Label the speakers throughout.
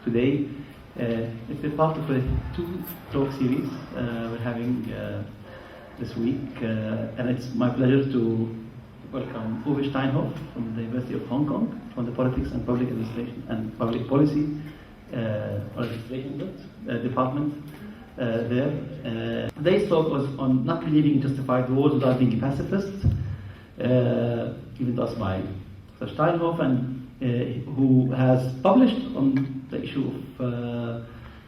Speaker 1: today. It's a part of a two-talk series we're having this week, and it's my pleasure to welcome Uwe Steinhoff from the University of Hong Kong, from the Politics and Public Administration and Public Policy department there. Today's talk was on not believing in justified wars without being a pacifist, given to us by Dr. Steinhoff, and who has published on the issue of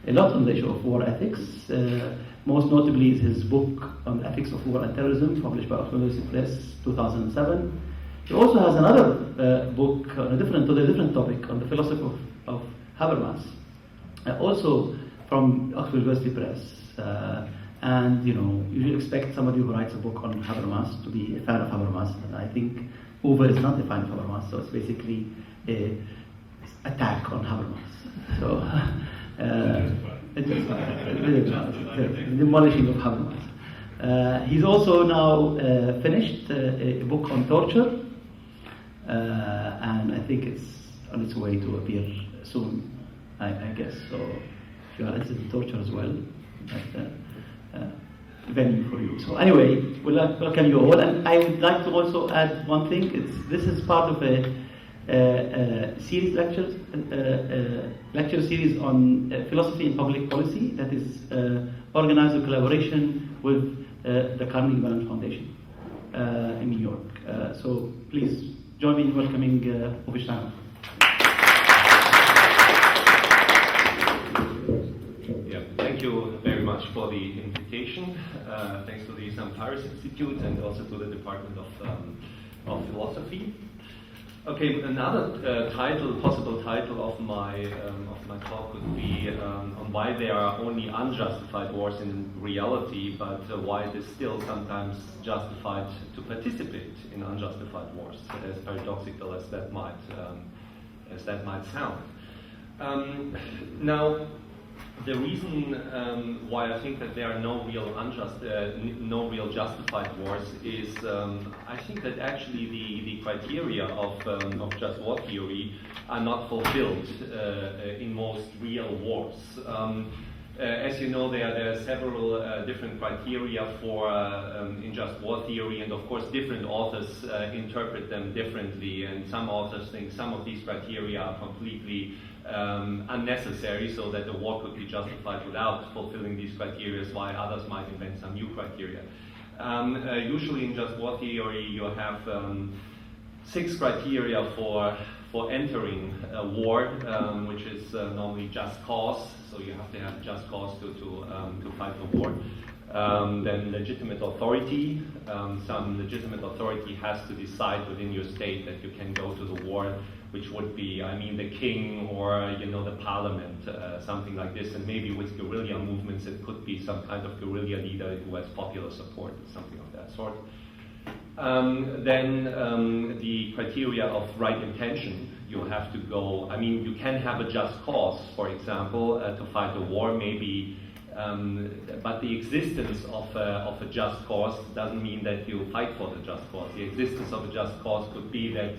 Speaker 1: a lot on the issue of war ethics. Most notably is his book on the ethics of war and terrorism, published by ofLegitimate Press, 2007. He also has another book on a different topic, on the philosophy of Habermas, also from Oxford University Press. And you expect somebody who writes a book on Habermas to be a fan of Habermas, and I think Uwe is not a fan of Habermas, so it's basically an attack on Habermas. So, demolishing of Habermas. He's also now finished a book on torture, and I think it's on its way to appear soon, I guess. So, if you are interested in torture as well, that's venue for you. So anyway, we'd like to welcome you all, and I would like to also add one thing. This is part of a series lecture series on philosophy and public policy that is organized in collaboration with the Carnegie Mellon Foundation in New York. So please join me in welcoming Uwe Steinhoff.
Speaker 2: Thank you very much for the invitation. Thanks to the Issam Institute and also to the Department of Philosophy. Okay, another possible title of my talk could be on why there are only unjustified wars in reality, but why it is still sometimes justified to participate in unjustified wars, as paradoxical as that might sound. Now, the reason why I think that there are no real justified wars is I think that actually the criteria of just war theory are not fulfilled in most real wars. As you know, there are several different criteria for in just war theory, and of course different authors interpret them differently, and some authors think some of these criteria are completely unnecessary, so that the war could be justified without fulfilling these criteria, while others might invent some new criteria. Usually in just war theory you have 6 criteria for entering a war, which is normally just cause, so you have to have just cause to fight the war. Then legitimate authority. Some legitimate authority has to decide within your state that you can go to the war, which would be, the king or the parliament, something like this. And maybe with guerrilla movements, it could be some kind of guerrilla leader who has popular support, something of that sort. Then the criteria of right intention. You have to go. You can have a just cause, for example, to fight a war, maybe. But the existence of a just cause doesn't mean that you fight for the just cause. The existence of a just cause could be that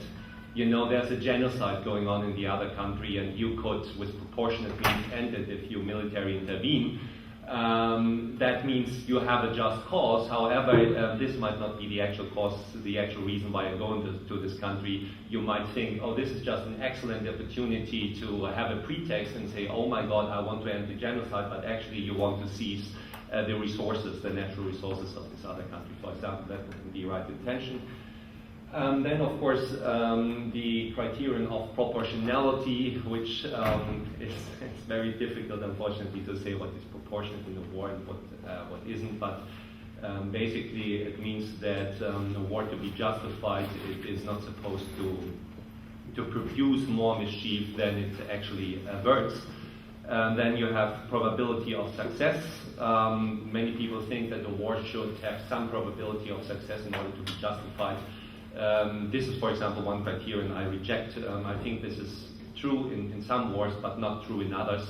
Speaker 2: there's a genocide going on in the other country, and you could, with proportionate means, end it if you military intervene. That means you have a just cause. However, this might not be the actual cause, the actual reason why you're going to this country. You might think, oh, this is just an excellent opportunity to have a pretext and say, oh my God, I want to end the genocide, but actually you want to seize the resources, the natural resources of this other country, for example. That would be right intention. Then, of course, the criterion of proportionality, which it's very difficult, unfortunately, to say what is proportionate in a war and what isn't. But basically, it means that a war to be justified, it is not supposed to produce more mischief than it actually averts. Then you have probability of success. Many people think that the war should have some probability of success in order to be justified. This is, for example, one criterion I reject. I think this is true in some wars, but not true in others.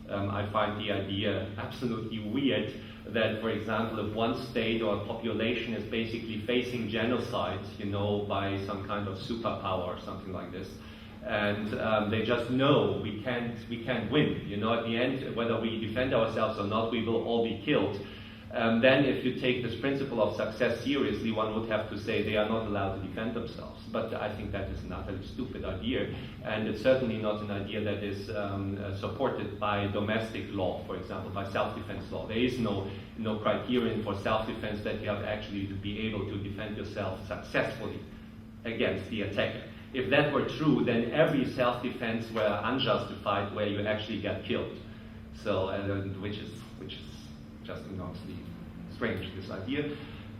Speaker 2: I find the idea absolutely weird that, for example, if one state or population is basically facing genocide, by some kind of superpower or something like this, And they just know we can't win. You know, at the end, whether we defend ourselves or not, we will all be killed. Then if you take this principle of success seriously, one would have to say they are not allowed to defend themselves. But I think that is an utterly stupid idea, and it's certainly not an idea that is supported by domestic law, for example, by self-defense law. There is no criterion for self-defense that you have actually to be able to defend yourself successfully against the attacker. If that were true, then every self-defense were unjustified where you actually get killed. So, which is just enormously strange, this idea.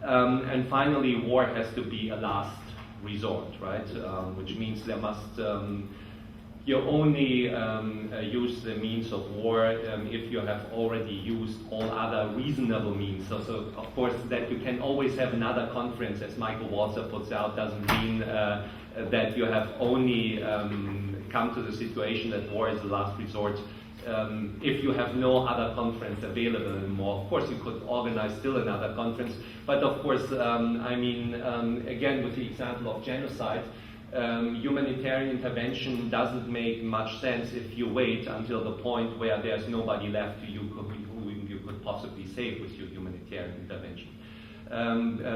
Speaker 2: And finally, war has to be a last resort, right? Which means there must, you only use the means of war if you have already used all other reasonable means. So of course, that you can always have another conference, as Michael Walzer puts out, doesn't mean that you have only come to the situation that war is the last resort if you have no other conference available anymore. Of course, you could organize still another conference, but of course, again, with the example of genocide, humanitarian intervention doesn't make much sense if you wait until the point where there's nobody left who you could possibly save with your humanitarian intervention.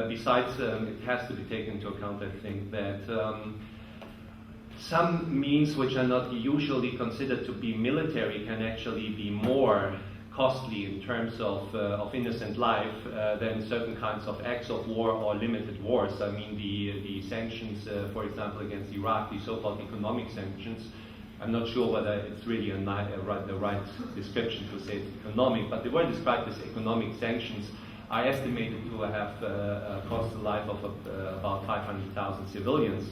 Speaker 2: Besides, it has to be taken into account, I think, that some means which are not usually considered to be military can actually be more costly in terms of innocent life than certain kinds of acts of war or limited wars. I mean, the sanctions, for example, against Iraq, the so-called economic sanctions, I'm not sure whether it's really the right description to say it's economic, but they were described as economic sanctions. I estimated to have cost the life of about 500,000 civilians.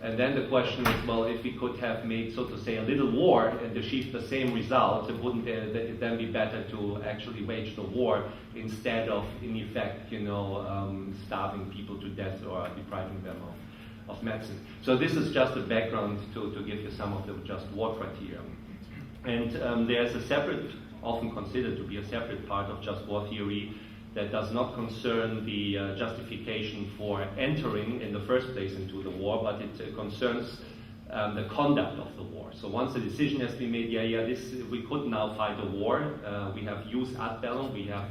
Speaker 2: And then the question is, well, if we could have made, so to say, a little war and achieved the same result, wouldn't it then be better to actually wage the war instead of, in effect, starving people to death or depriving them of medicine? So this is just a background to give you some of the just war criteria. And there's a separate, often considered to be a separate part of just war theory that does not concern the justification for entering in the first place into the war, but it concerns the conduct of the war. So once a decision has been made, we could now fight a war, we have jus ad bellum, we have,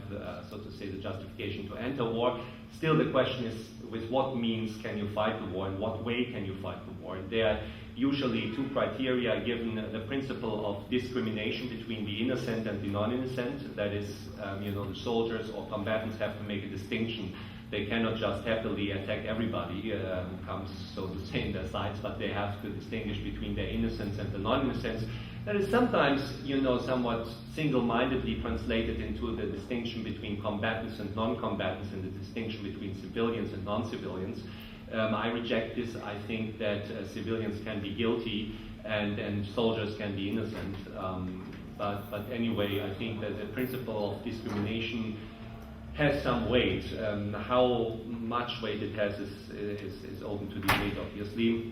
Speaker 2: so to say, the justification to enter war. Still the question is, with what means can you fight the war, in what way can you fight the war? There are usually two criteria given: the principle of discrimination between the innocent and the non-innocent. That is, the soldiers or combatants have to make a distinction. They cannot just happily attack everybody who comes, so to say, in their sides, but they have to distinguish between their innocence and the non-innocence. That is sometimes, somewhat single-mindedly translated into the distinction between combatants and non-combatants and the distinction between civilians and non-civilians. I reject this. I think that civilians can be guilty and soldiers can be innocent. But anyway, I think that the principle of discrimination has some weight. How much weight it has is open to debate, obviously.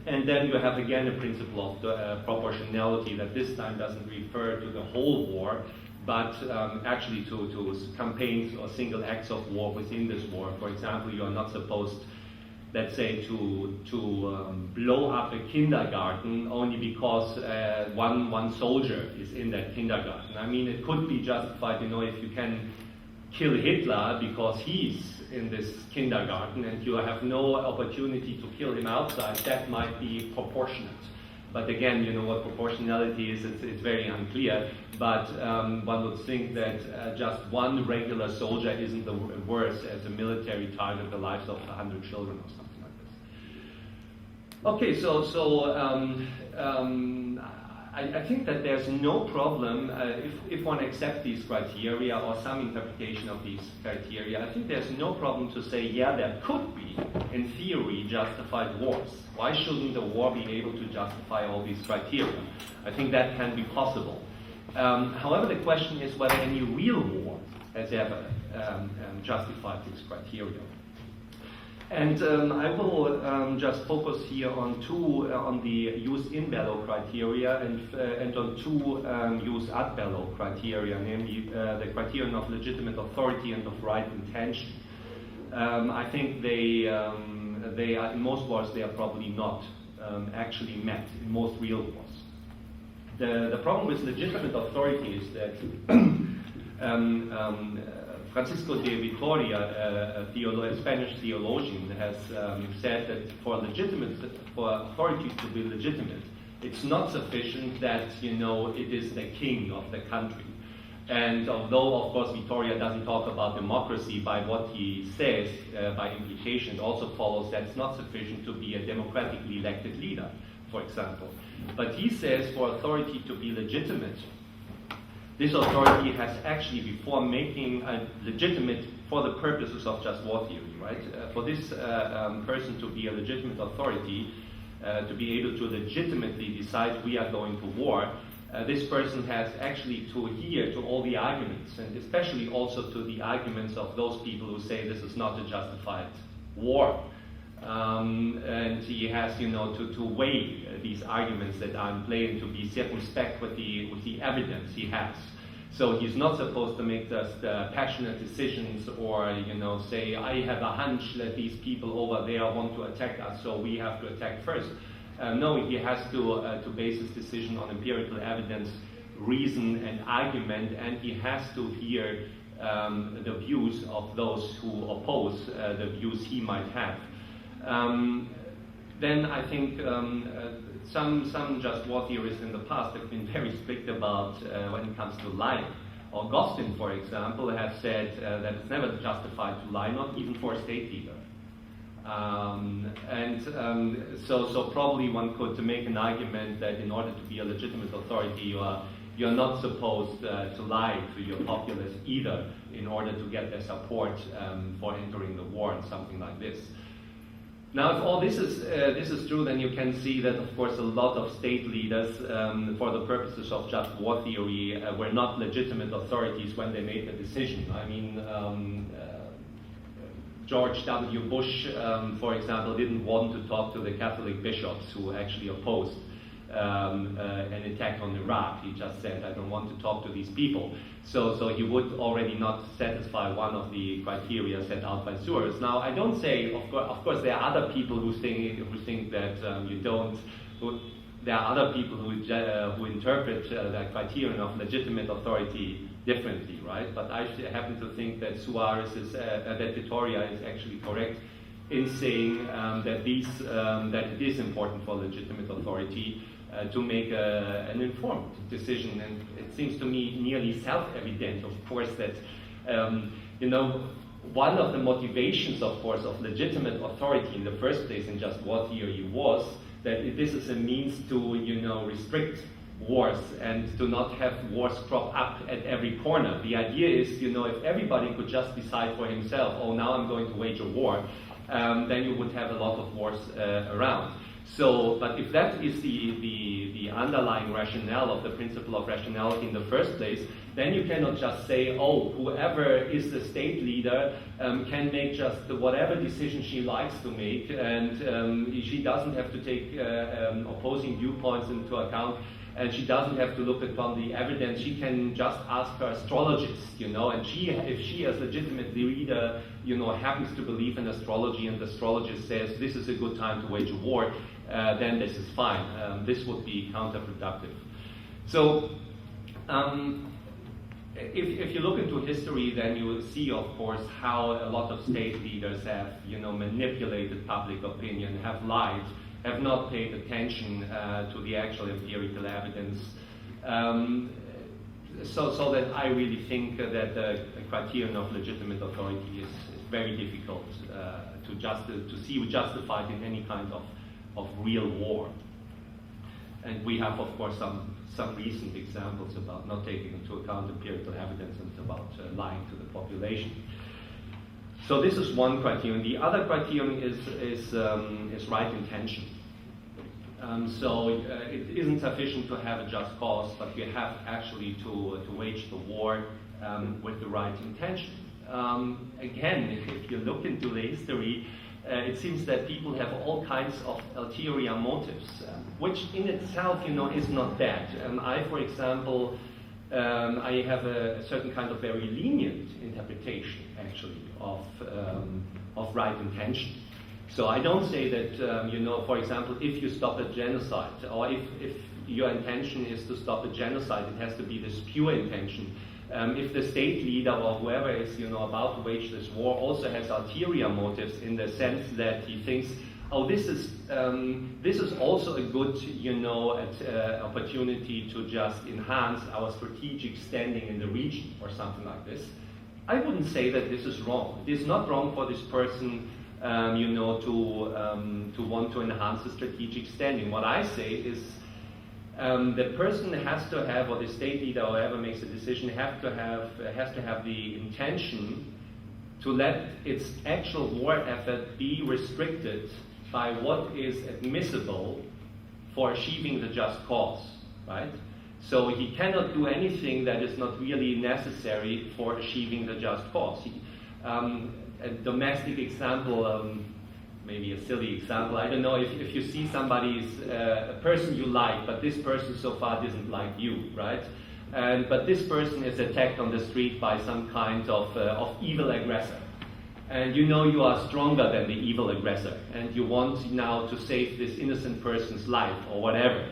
Speaker 2: And then you have again a principle of proportionality that this time doesn't refer to the whole war, but actually to campaigns or single acts of war within this war. For example, you are not supposed, let's say, to blow up a kindergarten only because one soldier is in that kindergarten. I mean, it could be justified, if you can kill Hitler because he's in this kindergarten and you have no opportunity to kill him outside, that might be proportionate. But again, what proportionality is, it's very unclear, but one would think that just one regular soldier isn't the worse as a military target the lives of 100 children or something like this. Okay, I think that there's no problem if one accepts these criteria or some interpretation of these criteria. I think there's no problem to say, there could be, in theory, justified wars. Why shouldn't the war be able to justify all these criteria? I think that can be possible. However, the question is whether any real war has ever justified these criteria. And I will just focus here on the jus in bello criteria and on two jus ad bello criteria, namely the criterion of legitimate authority and of right intention. I think they are, in most wars, they are probably not actually met in most real wars. The problem with legitimate authority is that Francisco de Vitoria, a Spanish theologian, has said that for authorities to be legitimate, it's not sufficient that it is the king of the country. And although, of course, Vitoria doesn't talk about democracy, by what he says, by implication, it also follows that it's not sufficient to be a democratically elected leader, for example. But he says for authority to be legitimate, this authority has actually, before making a legitimate for the purposes of just war theory, right? For this person to be a legitimate authority, to be able to legitimately decide we are going to war, this person has actually to adhere to all the arguments, and especially also to the arguments of those people who say this is not a justified war. And he has, to weigh these arguments that are in play and to be circumspect with the evidence he has. So he's not supposed to make just passionate decisions or, say, I have a hunch that these people over there want to attack us, so we have to attack first. No, he has to base his decision on empirical evidence, reason, and argument, and he has to hear the views of those who oppose the views he might have. Then I think some just war theorists in the past have been very strict about when it comes to lying. Augustine, for example, has said that it's never justified to lie, not even for a state leader. So probably one could make an argument that in order to be a legitimate authority, you're not supposed to lie to your populace either in order to get their support for entering the war and something like this. Now, if all this is true, then you can see that, of course, a lot of state leaders, for the purposes of just war theory, were not legitimate authorities when they made the decision. I mean, George W. Bush, for example, didn't want to talk to the Catholic bishops who actually opposed an attack on Iraq. He just said, I don't want to talk to these people. So he would already not satisfy one of the criteria set out by Suarez. Now, I don't say, of course, there are other people who think that you don't. There are other people who interpret the criterion of legitimate authority differently, right? But I happen to think that that Vitoria is actually correct in saying that it is important for legitimate authority to make an informed decision. And it seems to me nearly self-evident, of course, that one of the motivations, of course, of legitimate authority in the first place in just war theory was that this is a means to, restrict wars and to not have wars crop up at every corner. The idea is, if everybody could just decide for himself, oh, now I'm going to wage a war, then you would have a lot of wars around. So, but if that is the underlying rationale of the principle of rationality in the first place, then you cannot just say, oh, whoever is the state leader can make just whatever decision she likes to make, and she doesn't have to take opposing viewpoints into account, and she doesn't have to look upon the evidence. She can just ask her astrologist, and if she as legitimate leader, happens to believe in astrology, and the astrologist says this is a good time to wage a war, then this is fine. This would be counterproductive. So, if you look into history, then you will see, of course, how a lot of state leaders have, manipulated public opinion, have lied, have not paid attention to the actual empirical evidence. So that I really think that the criterion of legitimate authority is very difficult to see justified in any kind of real war. And we have, of course, some recent examples about not taking into account empirical evidence and about lying to the population. So this is one criterion. The other criterion is right intention. So it isn't sufficient to have a just cause, but you have actually to wage the war with the right intention. Again, if you look into the history, it seems that people have all kinds of ulterior motives, which in itself, is not bad. I, for example, I have a certain kind of very lenient interpretation, actually, of right intention. So I don't say that, you know, for example, if you stop a genocide, or if your intention is to stop a genocide, it has to be this pure intention. If the state leader or whoever is, you know, about to wage this war also has ulterior motives in the sense that he thinks, oh, this is also a good, you know, opportunity to just enhance our strategic standing in the region or something like this, I wouldn't say that this is wrong. It is not wrong for this person, you know, to want to enhance the strategic standing. What I say is the person has to have, or the state leader or whoever makes a decision, has to have the intention to let its actual war effort be restricted by what is admissible for achieving the just cause, right? So he cannot do anything that is not really necessary for achieving the just cause. A domestic example, maybe a silly example, I don't know, if you see somebody's, a person you like, but this person so far doesn't like you, right? But this person is attacked on the street by some kind of evil aggressor. And you know you are stronger than the evil aggressor, and you want now to save this innocent person's life or whatever.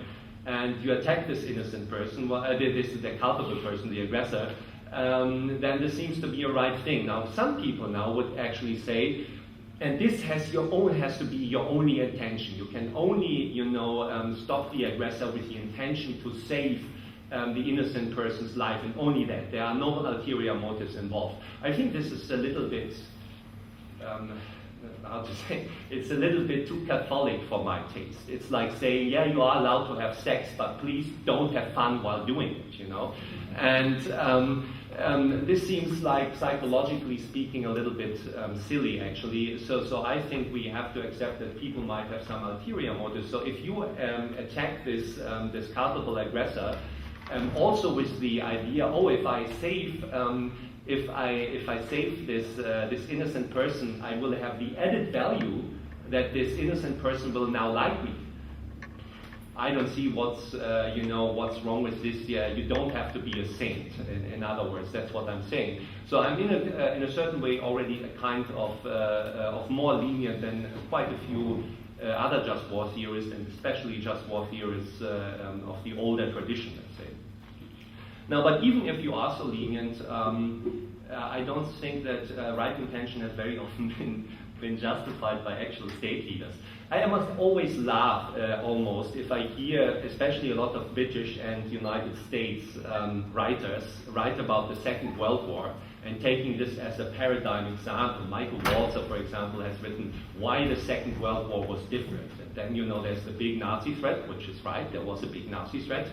Speaker 2: And you attack this innocent person, this is the culpable person, the aggressor, then this seems to be a right thing. Now, some people now would actually say, and this has to be your only intention. You can only, you know, stop the aggressor with the intention to save the innocent person's life, and only that. There are no ulterior motives involved. I think this is a little bit, how to say, it's a little bit too Catholic for my taste. It's like saying, yeah, you are allowed to have sex, but please don't have fun while doing it, you know? And this seems like, psychologically speaking, a little bit silly, actually. So I think we have to accept that people might have some ulterior motives. So if you attack this culpable aggressor, also with the idea, oh, if I save this innocent person, I will have the added value that this innocent person will now like me. I don't see what's wrong with this. You don't have to be a saint. In other words, that's what I'm saying. So I'm in a certain way already a kind of more lenient than quite a few other just war theorists, and especially just war theorists of the older tradition, let's say. Now, but even if you are so lenient, I don't think that right intention has very often been justified by actual state leaders. I must always laugh almost if I hear, especially a lot of British and United States writers write about the Second World War and taking this as a paradigm example. Michael Walzer, for example, has written why the Second World War was different. And then, you know, there's the big Nazi threat, which is right, there was a big Nazi threat.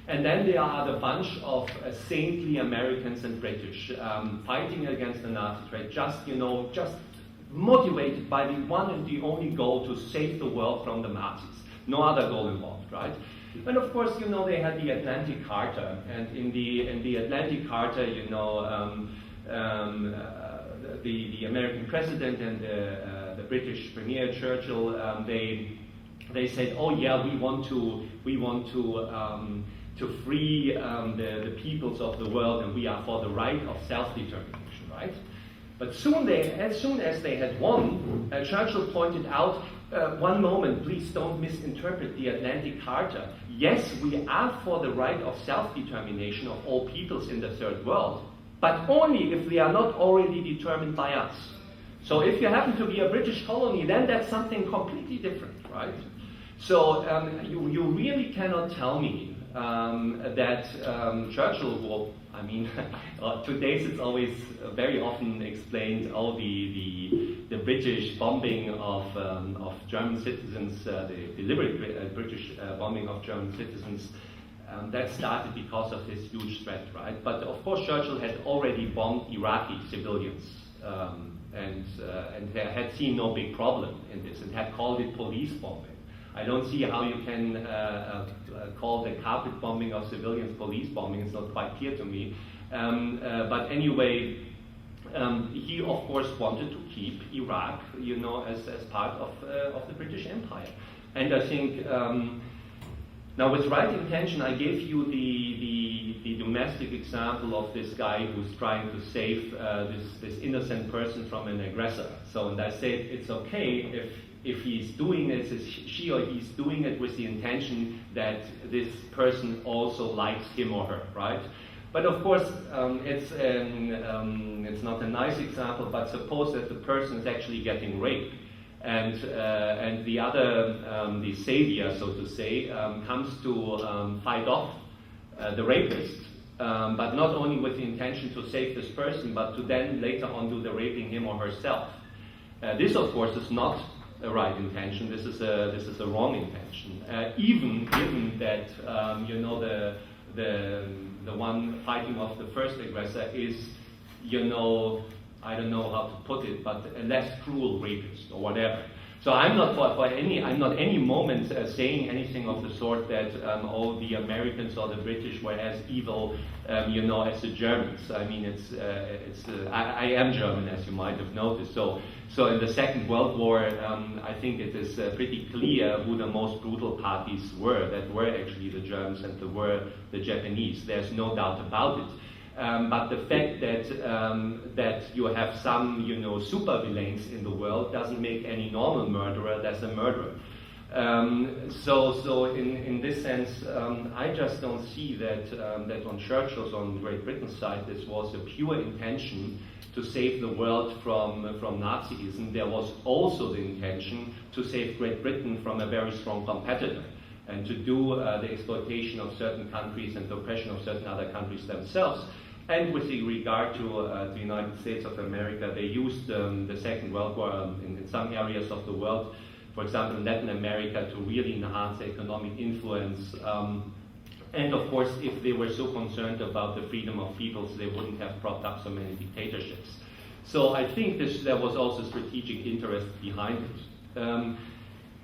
Speaker 2: And then there are the bunch of saintly Americans and British fighting against the Nazi threat, just motivated by the one and the only goal to save the world from the Nazis. No other goal involved, right? And of course, you know, they had the Atlantic Charter, and in the Atlantic Charter, you know, the American president and the British Premier Churchill, they said, oh yeah, we want to free the peoples of the world, and we are for the right of self-determination, right? But as soon as they had won, Churchill pointed out, one moment, please don't misinterpret the Atlantic Charter. Yes, we are for the right of self-determination of all peoples in the Third World, but only if they are not already determined by us. So if you happen to be a British colony, then that's something completely different, right? So you really cannot tell me that Churchill, well, I mean, today's it's always very often explained, the British bombing of German citizens, the deliberate British bombing of German citizens, that started because of this huge threat, right? But of course Churchill had already bombed Iraqi civilians and had seen no big problem in this, and had called it police bombing. I don't see how you can call the carpet bombing of civilians police bombing. It's not quite clear to me. But anyway, he of course wanted to keep Iraq, you know, as part of the British Empire. And I think now with right intention, I gave you the domestic example of this guy who's trying to save this innocent person from an aggressor. So, and I said it's okay if he's doing it, she or he's doing it with the intention that this person also likes him or her, right? But of course, it's not a nice example, but suppose that the person is actually getting raped, and the other, the savior, so to say, comes to fight off the rapist, but not only with the intention to save this person, but to then later on do the raping him or herself. This, of course, is not a right intention. This is a wrong intention. Even given that the one fighting off the first aggressor is, I don't know how to put it, but a less cruel rapist or whatever. So I'm not I'm not any moment saying anything of the sort that the Americans or the British were as evil, as the Germans. I mean, I am German, as you might have noticed. So in the Second World War, I think it is pretty clear who the most brutal parties were. That were actually the Germans and were the Japanese. There's no doubt about it. But the fact that you have some, supervillains in the world doesn't make any normal murderer less a murderer. So in this sense, I just don't see that on Churchill's, on Great Britain's side, this was a pure intention to save the world from Nazism. There was also the intention to save Great Britain from a very strong competitor, and to do the exploitation of certain countries and the oppression of certain other countries themselves. And with regard to the United States of America, they used the Second World War in some areas of the world, for example in Latin America, to really enhance economic influence. And of course, if they were so concerned about the freedom of peoples, they wouldn't have propped up so many dictatorships. So I think there was also strategic interest behind it.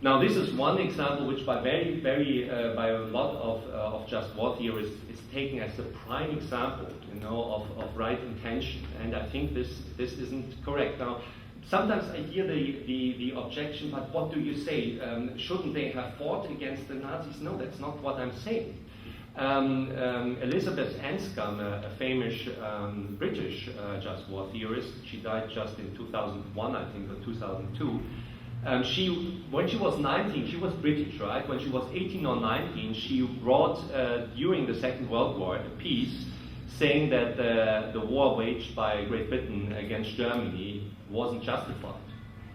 Speaker 2: Now, this is one example which, by by a lot of just war theorists, is taken as a prime example, of right intention. And I think this isn't correct. Now, sometimes I hear the objection, but what do you say? Shouldn't they have fought against the Nazis? No, that's not what I'm saying. Elizabeth Anscombe, a famous British just war theorist, she died just in 2001, I think, or 2002. When she was 19, she was British, right? When she was 18 or 19, she wrote during the Second World War a piece saying that the war waged by Great Britain against Germany wasn't justified.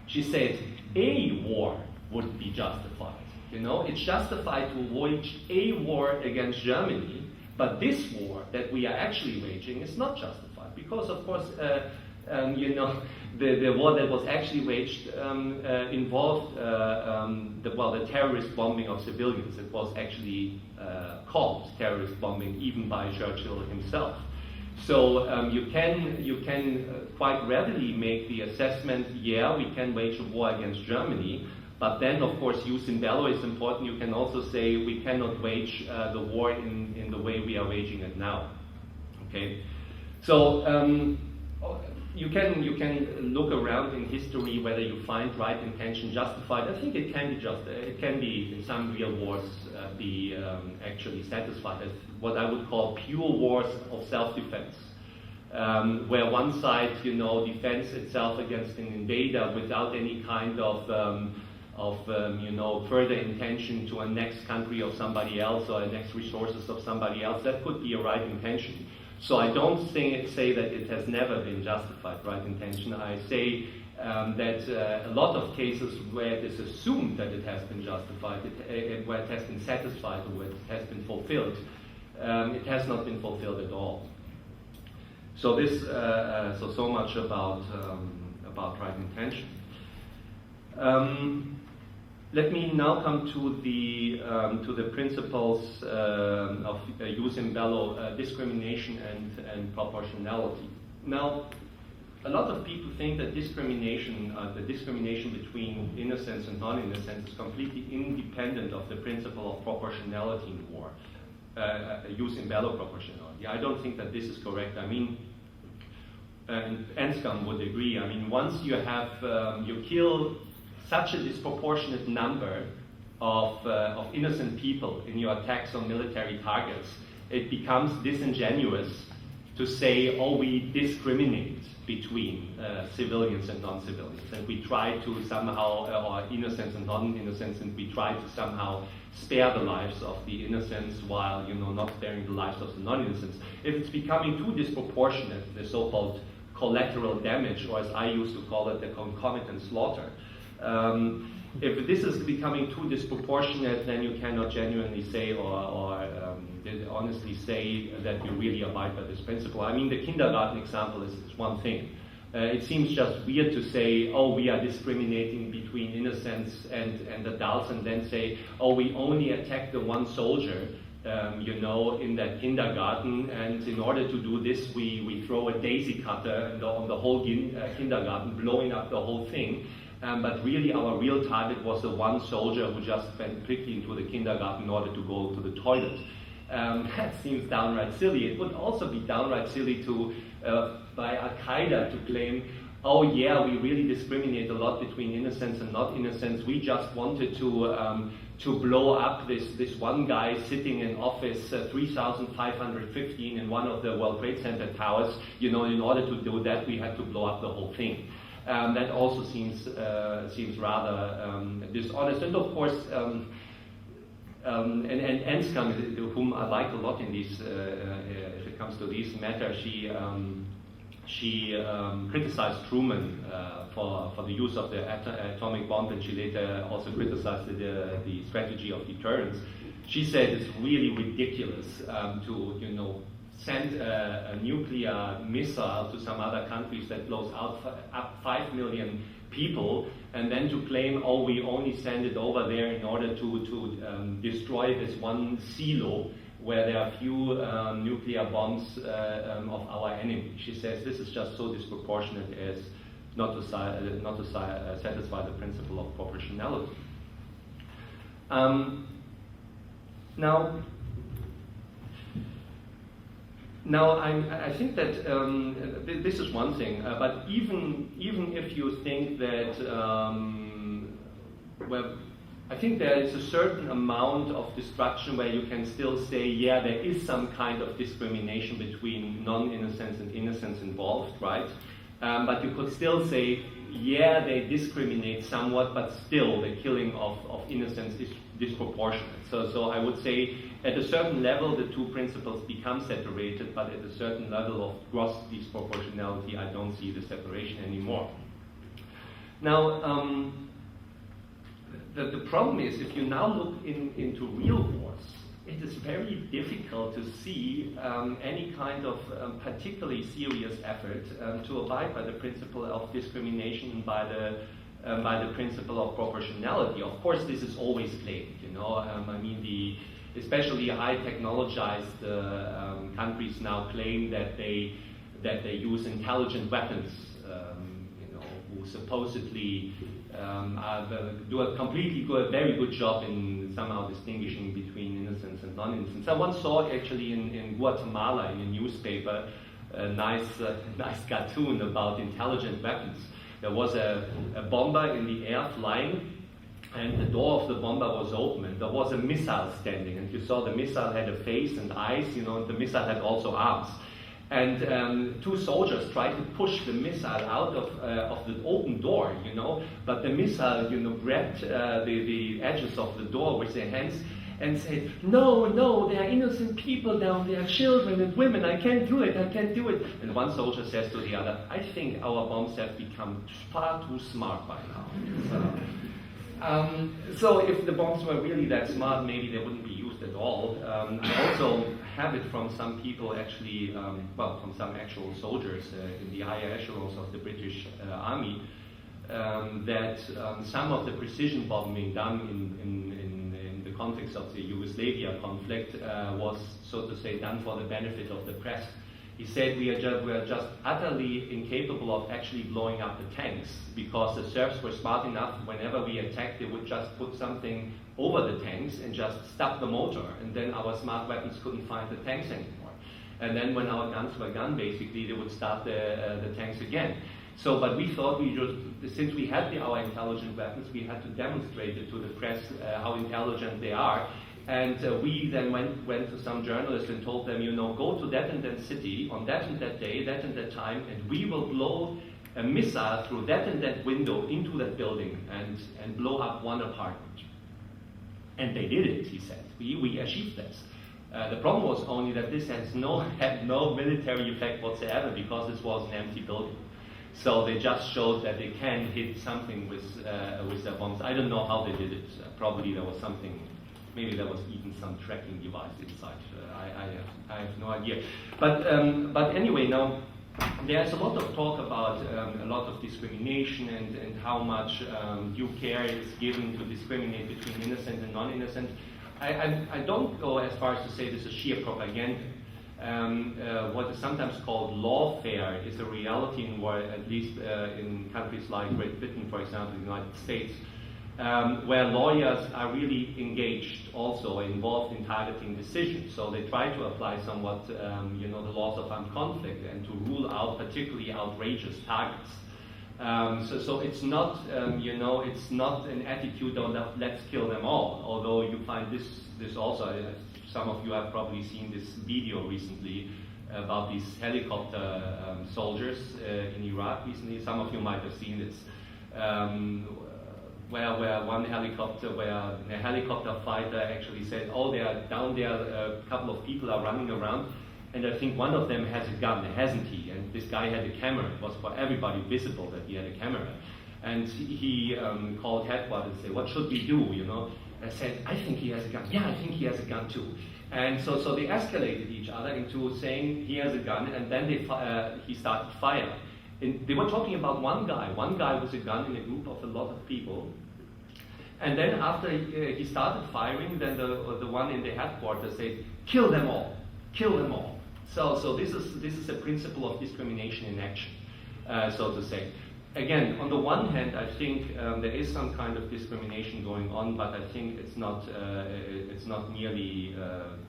Speaker 2: She said a war would be justified. It's justified to wage a war against Germany, but this war that we are actually waging is not justified because, of course, the war that was actually waged involved the terrorist bombing of civilians. It was actually called terrorist bombing even by Churchill himself. So you can quite readily make the assessment, yeah, we can wage a war against Germany, but then, of course, jus in bello is important. You can also say we cannot wage the war in the way we are waging it now. Okay, so you can look around in history whether you find right intention justified. I think it can be it can be in some real wars be actually satisfied as what I would call pure wars of self-defense, where one side defends itself against an invader without any kind of further intention to annex country of somebody else or annex resources of somebody else. That could be a right intention. So I don't say that it has never been justified, right intention. I say that a lot of cases where it is assumed that it has been justified, where it has been satisfied or where it has been fulfilled, it has not been fulfilled at all. So this, so much about right intention. Let me now come to the principles of jus in bello, discrimination and proportionality. Now, a lot of people think that discrimination, the discrimination between innocence and non-innocence, is completely independent of the principle of proportionality in war, jus in bello proportionality. I don't think that this is correct. I mean, and Anscombe would agree. I mean, once you have you kill such a disproportionate number of innocent people in your attacks on military targets, it becomes disingenuous to say, oh, we discriminate between civilians and non-civilians, and we try to somehow, or innocents and non-innocents, and we try to somehow spare the lives of the innocents while, you know, not sparing the lives of the non-innocents. If it's becoming too disproportionate, the so-called collateral damage, or as I used to call it, the concomitant slaughter, if this is becoming too disproportionate, then you cannot genuinely say or honestly say that you really abide by this principle. I mean, the kindergarten example is one thing. It seems just weird to say, oh, we are discriminating between innocents and adults, and then say, oh, we only attack the one soldier, you know, in that kindergarten, and in order to do this, we throw a daisy cutter on the whole kindergarten, blowing up the whole thing. But really, our real target was the one soldier who just went quickly into the kindergarten in order to go to the toilet. That seems downright silly. It would also be downright silly to, by Al-Qaeda to claim, oh yeah, we really discriminate a lot between innocents and not innocents. We just wanted to blow up this one guy sitting in office 3515 in one of the World Trade Center towers. You know, in order to do that, we had to blow up the whole thing. That also seems rather dishonest. And of course, and Enskan, whom I like a lot in these, if it comes to these matters, she criticized Truman for the use of the atomic bomb, and she later also criticized the strategy of deterrence. She said it's really ridiculous to, you know, send a nuclear missile to some other countries that blows up 5 million people, and then to claim, oh, we only send it over there in order to destroy this one silo where there are few nuclear bombs of our enemy. She says this is just so disproportionate as not to satisfy the principle of proportionality. Now, I think that this is one thing, but even if you think that, well, I think there is a certain amount of destruction where you can still say, yeah, there is some kind of discrimination between non-innocents and innocents involved, right? But you could still say, yeah, they discriminate somewhat, but still the killing of innocents is disproportionate. So I would say at a certain level the two principles become separated, but at a certain level of gross disproportionality I don't see the separation anymore. Now, the problem is, if you now look into real wars, it is very difficult to see any kind of particularly serious effort to abide by the principle of discrimination and by the principle of proportionality. Of course, this is always claimed, you know. I mean, especially high technologized countries now claim that they use intelligent weapons, you know, who supposedly do a very good job in somehow distinguishing between innocents and non-innocents. I once saw actually in Guatemala in a newspaper a nice cartoon about intelligent weapons. There was a bomber in the air flying, and the door of the bomber was open, and there was a missile standing, and you saw the missile had a face and eyes, you know, and the missile had also arms. And two soldiers tried to push the missile out of the open door, you know, but the missile, you know, grabbed the edges of the door with their hands and said, no, there are innocent people down there, children and women, I can't do it. And one soldier says to the other, I think our bombs have become far too smart by now. So if the bombs were really that smart, maybe they wouldn't be used at all. I also have it from some people actually, from some actual soldiers in the higher echelons of the British Army, that some of the precision bombing done in the context of the Yugoslavia conflict was, so to say, done for the benefit of the press. He said we are just utterly incapable of actually blowing up the tanks, because the Serbs were smart enough, whenever we attacked, they would just put something over the tanks and just stop the motor, and then our smart weapons couldn't find the tanks anymore. And then when our guns were gone, basically, they would start the tanks again. So, but we thought since we had our intelligent weapons, we had to demonstrate it to the press how intelligent they are. And we then went to some journalists and told them, go to that and that city on that and that day, that and that time, and we will blow a missile through that and that window into that building and blow up one apartment. And they did it, he said. We achieved this. The problem was only that this had no military effect whatsoever because this was an empty building. So they just showed that they can hit something with their bombs. I don't know how they did it. Probably there was something. Maybe there was even some tracking device inside. I have no idea. But anyway, now there's a lot of talk about a lot of discrimination and how much due care is given to discriminate between innocent and non-innocent. I don't go as far as to say this is sheer propaganda. What is sometimes called lawfare is a reality in where, at least in countries like Great Britain, for example, the United States, where lawyers are really engaged, also involved in targeting decisions. So they try to apply somewhat, the laws of armed conflict and to rule out particularly outrageous targets. So it's not, it's not an attitude of let's kill them all. Although you find this also. Some of you have probably seen this video recently about these helicopter soldiers in Iraq recently. Some of you might have seen this. Where one helicopter, where a helicopter fighter actually said, oh, they are down there, a couple of people are running around, and I think one of them has a gun, hasn't he? And this guy had a camera. It was for everybody visible that he had a camera. And he called headquarters and said, what should we do, I said, I think he has a gun. Yeah, I think he has a gun too. And so they escalated each other into saying he has a gun, and then he started fire. And they were talking about one guy with a gun in a group of a lot of people. And then after he started firing, then the one in the headquarters said, kill them all, kill them all. So this is a principle of discrimination in action, so to say. Again, on the one hand, I think there is some kind of discrimination going on, but I think it's not nearly,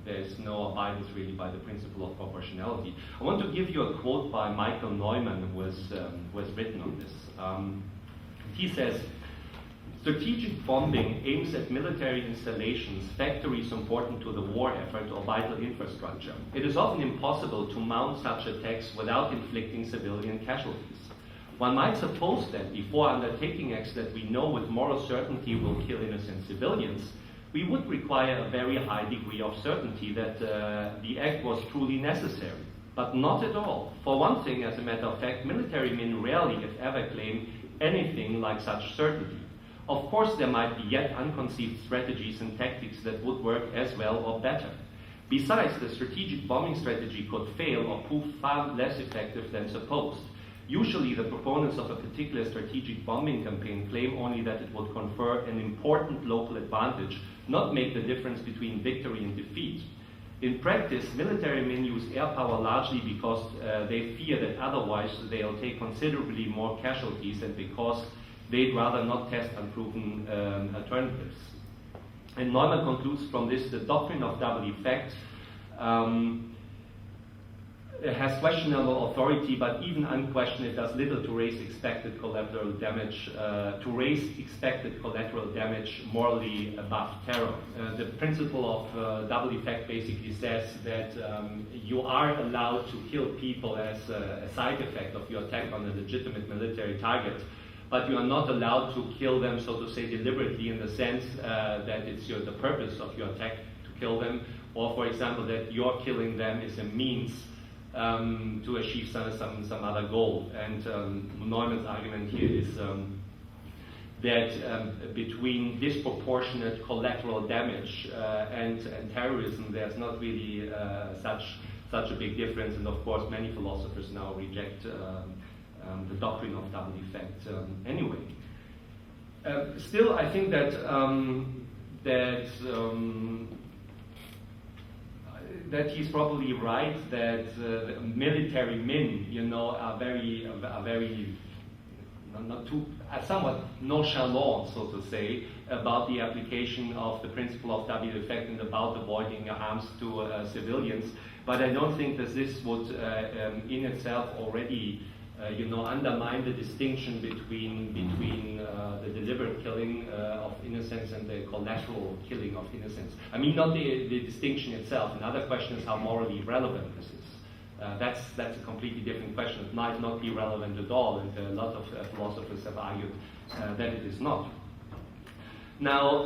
Speaker 2: there's no abidance really by the principle of proportionality. I want to give you a quote by Michael Neumann, who has written on this. He says, strategic bombing aims at military installations, factories important to the war effort, or vital infrastructure. It is often impossible to mount such attacks without inflicting civilian casualties. One might suppose that before undertaking acts that we know with moral certainty will kill innocent civilians, we would require a very high degree of certainty that the act was truly necessary. But not at all. For one thing, as a matter of fact, military men rarely, if ever, claim anything like such certainty. Of course, there might be yet unconceived strategies and tactics that would work as well or better. Besides, the strategic bombing strategy could fail or prove far less effective than supposed. Usually, the proponents of a particular strategic bombing campaign claim only that it would confer an important local advantage, not make the difference between victory and defeat. In practice, military men use air power largely because they fear that otherwise they'll take considerably more casualties and because they'd rather not test unproven alternatives. And Neumann concludes from this, the doctrine of double effect has questionable authority, but even unquestioned, it does little to raise expected collateral damage, morally above terror. The principle of double effect basically says that you are allowed to kill people as a side effect of your attack on a legitimate military target, but you are not allowed to kill them, so to say, deliberately, in the sense that it's the purpose of your attack to kill them, or, for example, that your killing them is a means to achieve some other goal. And Neumann's argument here is that between disproportionate collateral damage and terrorism, there's not really such a big difference. And of course, many philosophers now reject the doctrine of double effect anyway. Still, I think that that he's probably right that military men, are somewhat nonchalant, so to say, about the application of the principle of double effect and about avoiding harms to civilians. But I don't think that this would in itself already undermine the distinction between the deliberate killing of innocents and the collateral killing of innocents. I mean, not the distinction itself. Another question is how morally relevant this is. That's a completely different question. It might not be relevant at all, and a lot of philosophers have argued that it is not. Now,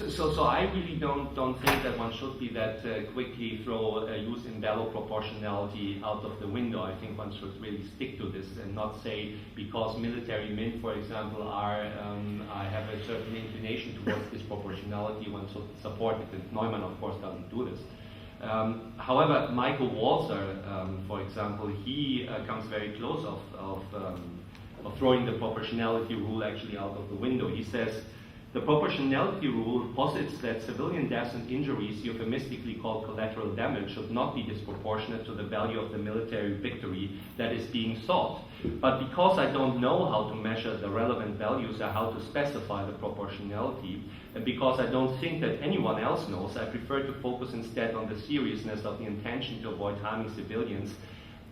Speaker 2: so I really don't think that one should be that quickly use in-bello proportionality out of the window. I think one should really stick to this and not say because military men, for example, have a certain inclination towards disproportionality, one should support it. And Neumann, of course, doesn't do this. However, Michael Walzer, for example, he comes very close of throwing the proportionality rule actually out of the window. He says, the proportionality rule posits that civilian deaths and injuries, euphemistically called collateral damage, should not be disproportionate to the value of the military victory that is being sought. But because I don't know how to measure the relevant values or how to specify the proportionality, and because I don't think that anyone else knows, I prefer to focus instead on the seriousness of the intention to avoid harming civilians,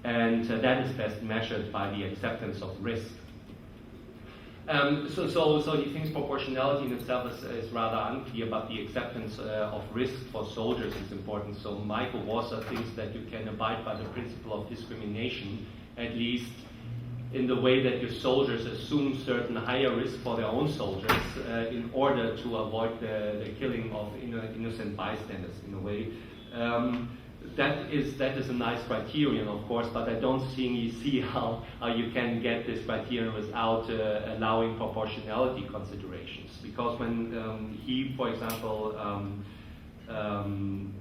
Speaker 2: and that is best measured by the acceptance of risk. So he thinks proportionality in itself is rather unclear, but the acceptance of risk for soldiers is important. So Michael Walzer thinks that you can abide by the principle of discrimination, at least in the way that your soldiers assume certain higher risk for their own soldiers in order to avoid the killing of innocent bystanders, in a way. That is a nice criterion, of course, but I don't see how you can get this criterion without allowing proportionality considerations. Because when he, for example,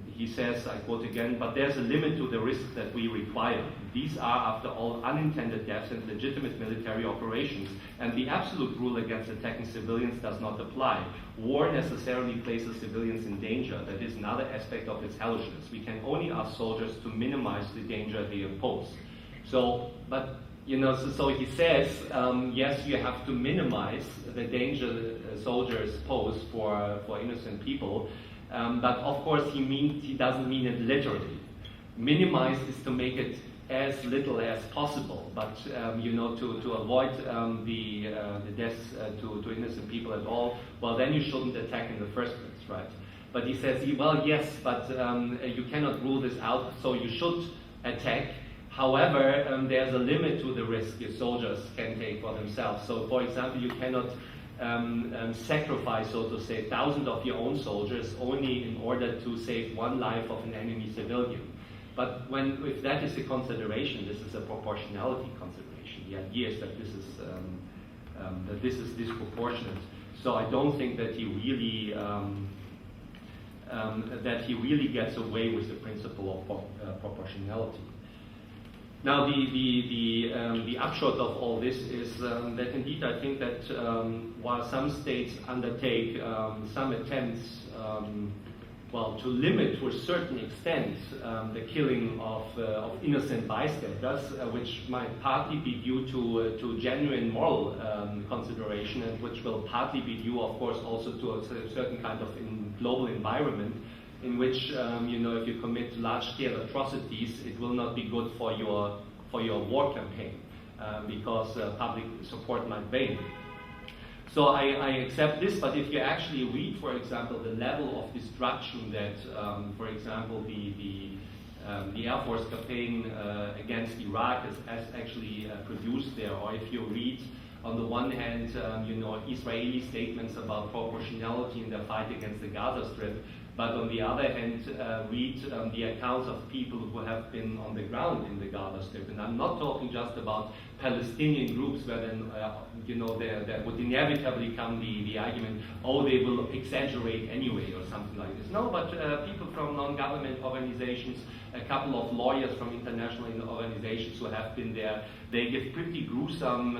Speaker 2: he says, I quote again, but there's a limit to the risk that we require. These are, after all, unintended deaths and legitimate military operations, and the absolute rule against attacking civilians does not apply. War necessarily places civilians in danger. That is another aspect of its hellishness. We can only ask soldiers to minimize the danger they impose. So he says, yes, you have to minimize the danger soldiers pose for innocent people. But of course, he doesn't mean it literally. Minimize is to make it as little as possible, but to avoid the deaths to innocent people at all. Well, then you shouldn't attack in the first place, right? But he says, well, yes, but you cannot rule this out, so you should attack. However, there's a limit to the risk your soldiers can take for themselves. So, for example, you cannot sacrifice, so to say, thousands of your own soldiers only in order to save one life of an enemy civilian. But if that is a consideration, this is a proportionality consideration. The idea is that this is disproportionate. So I don't think that he really gets away with the principle of proportionality. Now, the upshot of all this is that indeed I think that while some states undertake some attempts to limit to a certain extent the killing of innocent bystanders, which might partly be due to genuine moral consideration, and which will partly be due, of course, also to a certain kind of global environment in which, if you commit large-scale atrocities, it will not be good for your war campaign because public support might wane. So I accept this, but if you actually read, for example, the level of destruction that, for example, the Air Force campaign against Iraq has actually produced there, or if you read, on the one hand, Israeli statements about proportionality in the fight against the Gaza Strip, but on the other hand, read the accounts of people who have been on the ground in the Gaza Strip. And I'm not talking just about Palestinian groups where then, there would inevitably come the argument, oh, they will exaggerate anyway or something like this. No, but people from non-government organizations, a couple of lawyers from international organizations who have been there, they give pretty gruesome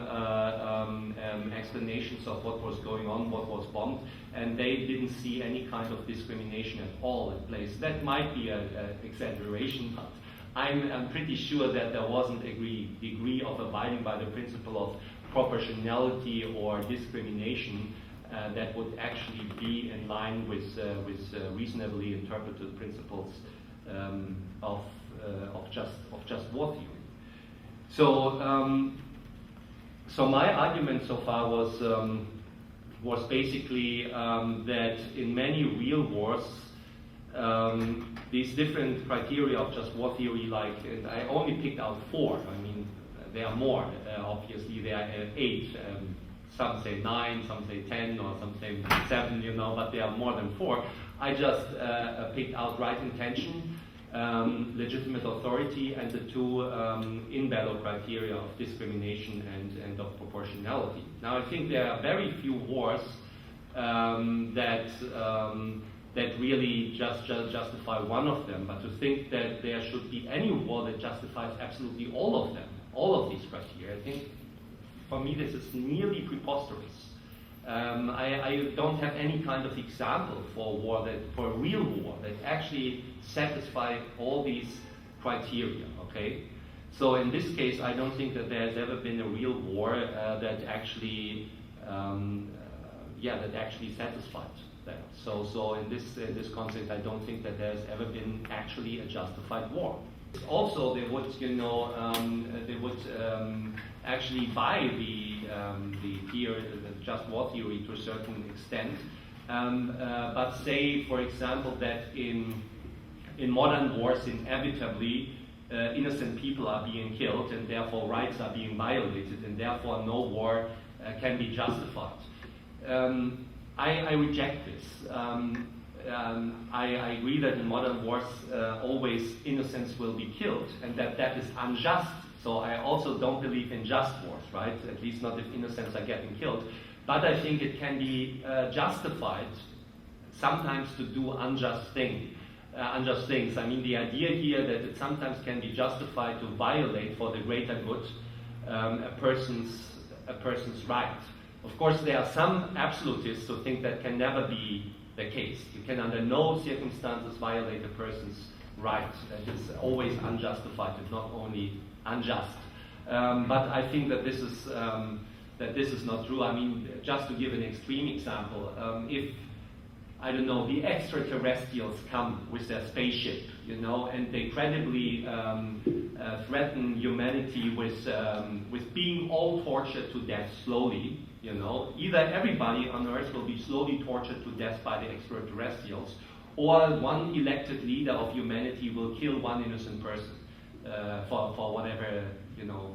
Speaker 2: explanations of what was going on, what was bombed, and they didn't see any kind of discrimination at all in place. That might be an exaggeration, but I'm pretty sure that there wasn't a degree of abiding by the principle of proportionality or discrimination that would actually be in line with reasonably interpreted principles of just war theory. So my argument so far was basically that in many real wars, these different criteria of just war theory, and I only picked out 4. I mean, there are more. Obviously, there are 8. Some say 9, some say 10, or some say 7. But there are more than 4. I just picked out right intention, legitimate authority, and the 2 in-battle criteria of discrimination and of proportionality. Now, I think there are very few wars that really just justify one of them, but to think that there should be any war that justifies absolutely all of them, all of these criteria, I think, for me, this is nearly preposterous. I don't have any kind of example for a real war that actually satisfy all these criteria. Okay, so in this case, I don't think that there has ever been a real war that actually satisfied that. So in this concept, I don't think that there has ever been actually a justified war. Also, they would actually buy the just war theory to a certain extent, but say, for example, that in modern wars, inevitably innocent people are being killed, and therefore rights are being violated, and therefore no war can be justified. I reject this. I agree that in modern wars always innocents will be killed, and that is unjust. So I also don't believe in just wars, right? At least not if innocents are getting killed. But I think it can be justified sometimes to do unjust things. I mean, the idea here that it sometimes can be justified to violate for the greater good a person's right. Of course, there are some absolutists who think that can never be the case. You can under no circumstances violate a person's right. That is always unjustified, if not only unjust. But I think that this is not true. I mean, just to give an extreme example, if I don't know, the extraterrestrials come with their spaceship, and they credibly threaten humanity with being all tortured to death slowly. Either everybody on Earth will be slowly tortured to death by the extraterrestrials, or one elected leader of humanity will kill one innocent person for whatever,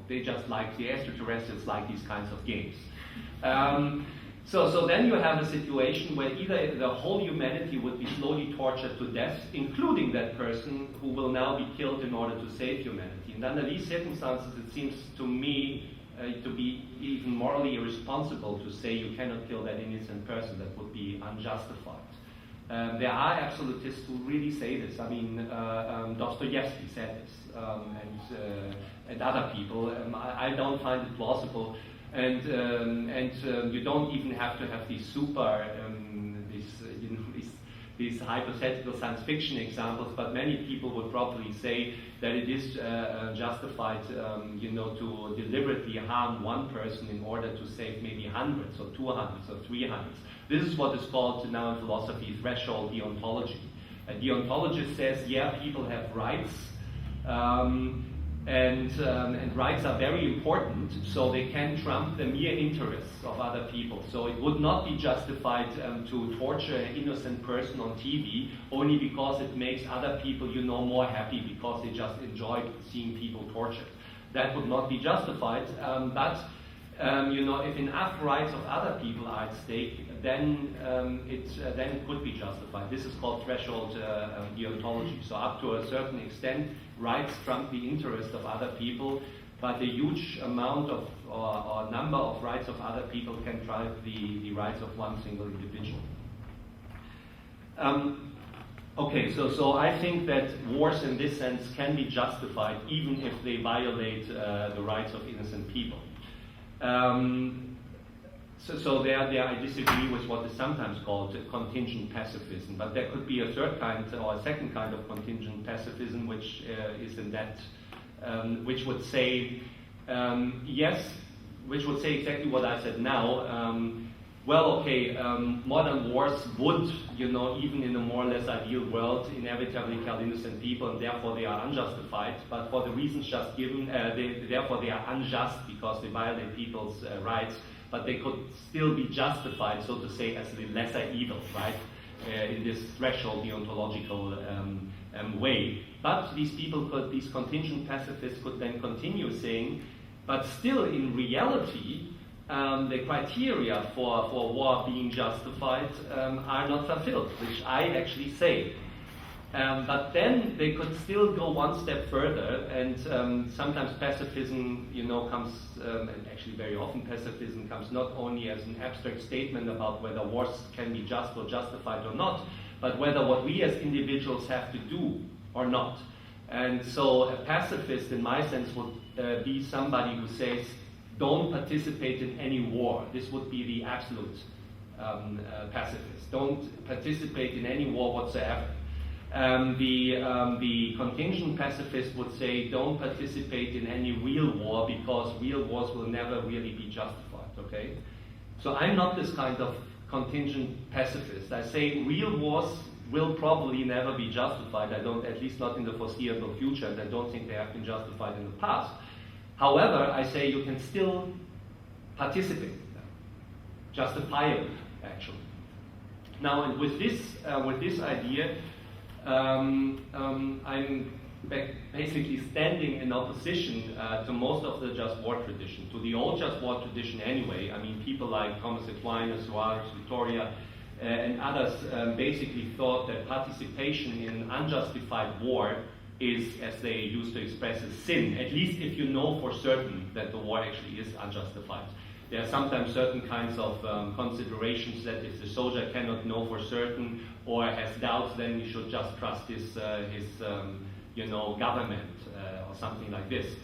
Speaker 2: they just like, the extraterrestrials like these kinds of games. So then you have a situation where either the whole humanity would be slowly tortured to death, including that person who will now be killed in order to save humanity. And under these circumstances, it seems to me to be even morally irresponsible to say you cannot kill that innocent person. That would be unjustified. There are absolutists who really say this. I mean, Dostoevsky said this, and other people. I don't find it plausible. And you don't even have to have these these hypothetical science fiction examples, but many people would probably say that it is justified, to deliberately harm one person in order to save maybe hundreds or 200s or 300s. This is what is called now in philosophy threshold deontology. A deontologist says, yeah, people have rights. And rights are very important, so they can trump the mere interests of other people. So it would not be justified to torture an innocent person on TV only because it makes other people, more happy because they just enjoy seeing people tortured. That would not be justified. But if enough rights of other people are at stake, then it could be justified. This is called threshold deontology. So up to a certain extent, rights trump the interest of other people, but a huge amount of or number of rights of other people can trump the rights of one single individual. Okay, so I think that wars in this sense can be justified even if they violate the rights of innocent people. So there I disagree with what is sometimes called contingent pacifism, but there could be a third kind or a second kind of contingent pacifism, which is in that, which would say, which would say exactly what I said now. well, okay, modern wars would, even in a more or less ideal world, inevitably kill innocent people, and therefore they are unjustified. But for the reasons just given, therefore they are unjust because they violate people's rights. But they could still be justified, so to say, as the lesser evil, right? In this threshold deontological way. But these contingent pacifists could then continue saying, but still in reality, the criteria for war being justified are not fulfilled, which I actually say. But then they could still go one step further, and sometimes pacifism, comes, and actually very often pacifism comes not only as an abstract statement about whether wars can be just or justified or not, but whether what we as individuals have to do or not. And so a pacifist, in my sense, would be somebody who says, don't participate in any war. This would be the absolute pacifist. Don't participate in any war whatsoever. The contingent pacifist would say, don't participate in any real war because real wars will never really be justified, okay? So I'm not this kind of contingent pacifist. I say real wars will probably never be justified. At least not in the foreseeable future, and I don't think they have been justified in the past. However, I say you can still participate in them, justifiably, actually. Now, and with this idea, I'm basically standing in opposition to most of the just war tradition, to the old just war tradition anyway. I mean, people like Thomas Aquinas, Walzer, Victoria, and others basically thought that participation in unjustified war is, as they used to express, a sin, at least if you know for certain that the war actually is unjustified. There are sometimes certain kinds of considerations that if the soldier cannot know for certain or has doubts, then you should just trust his government or something like this.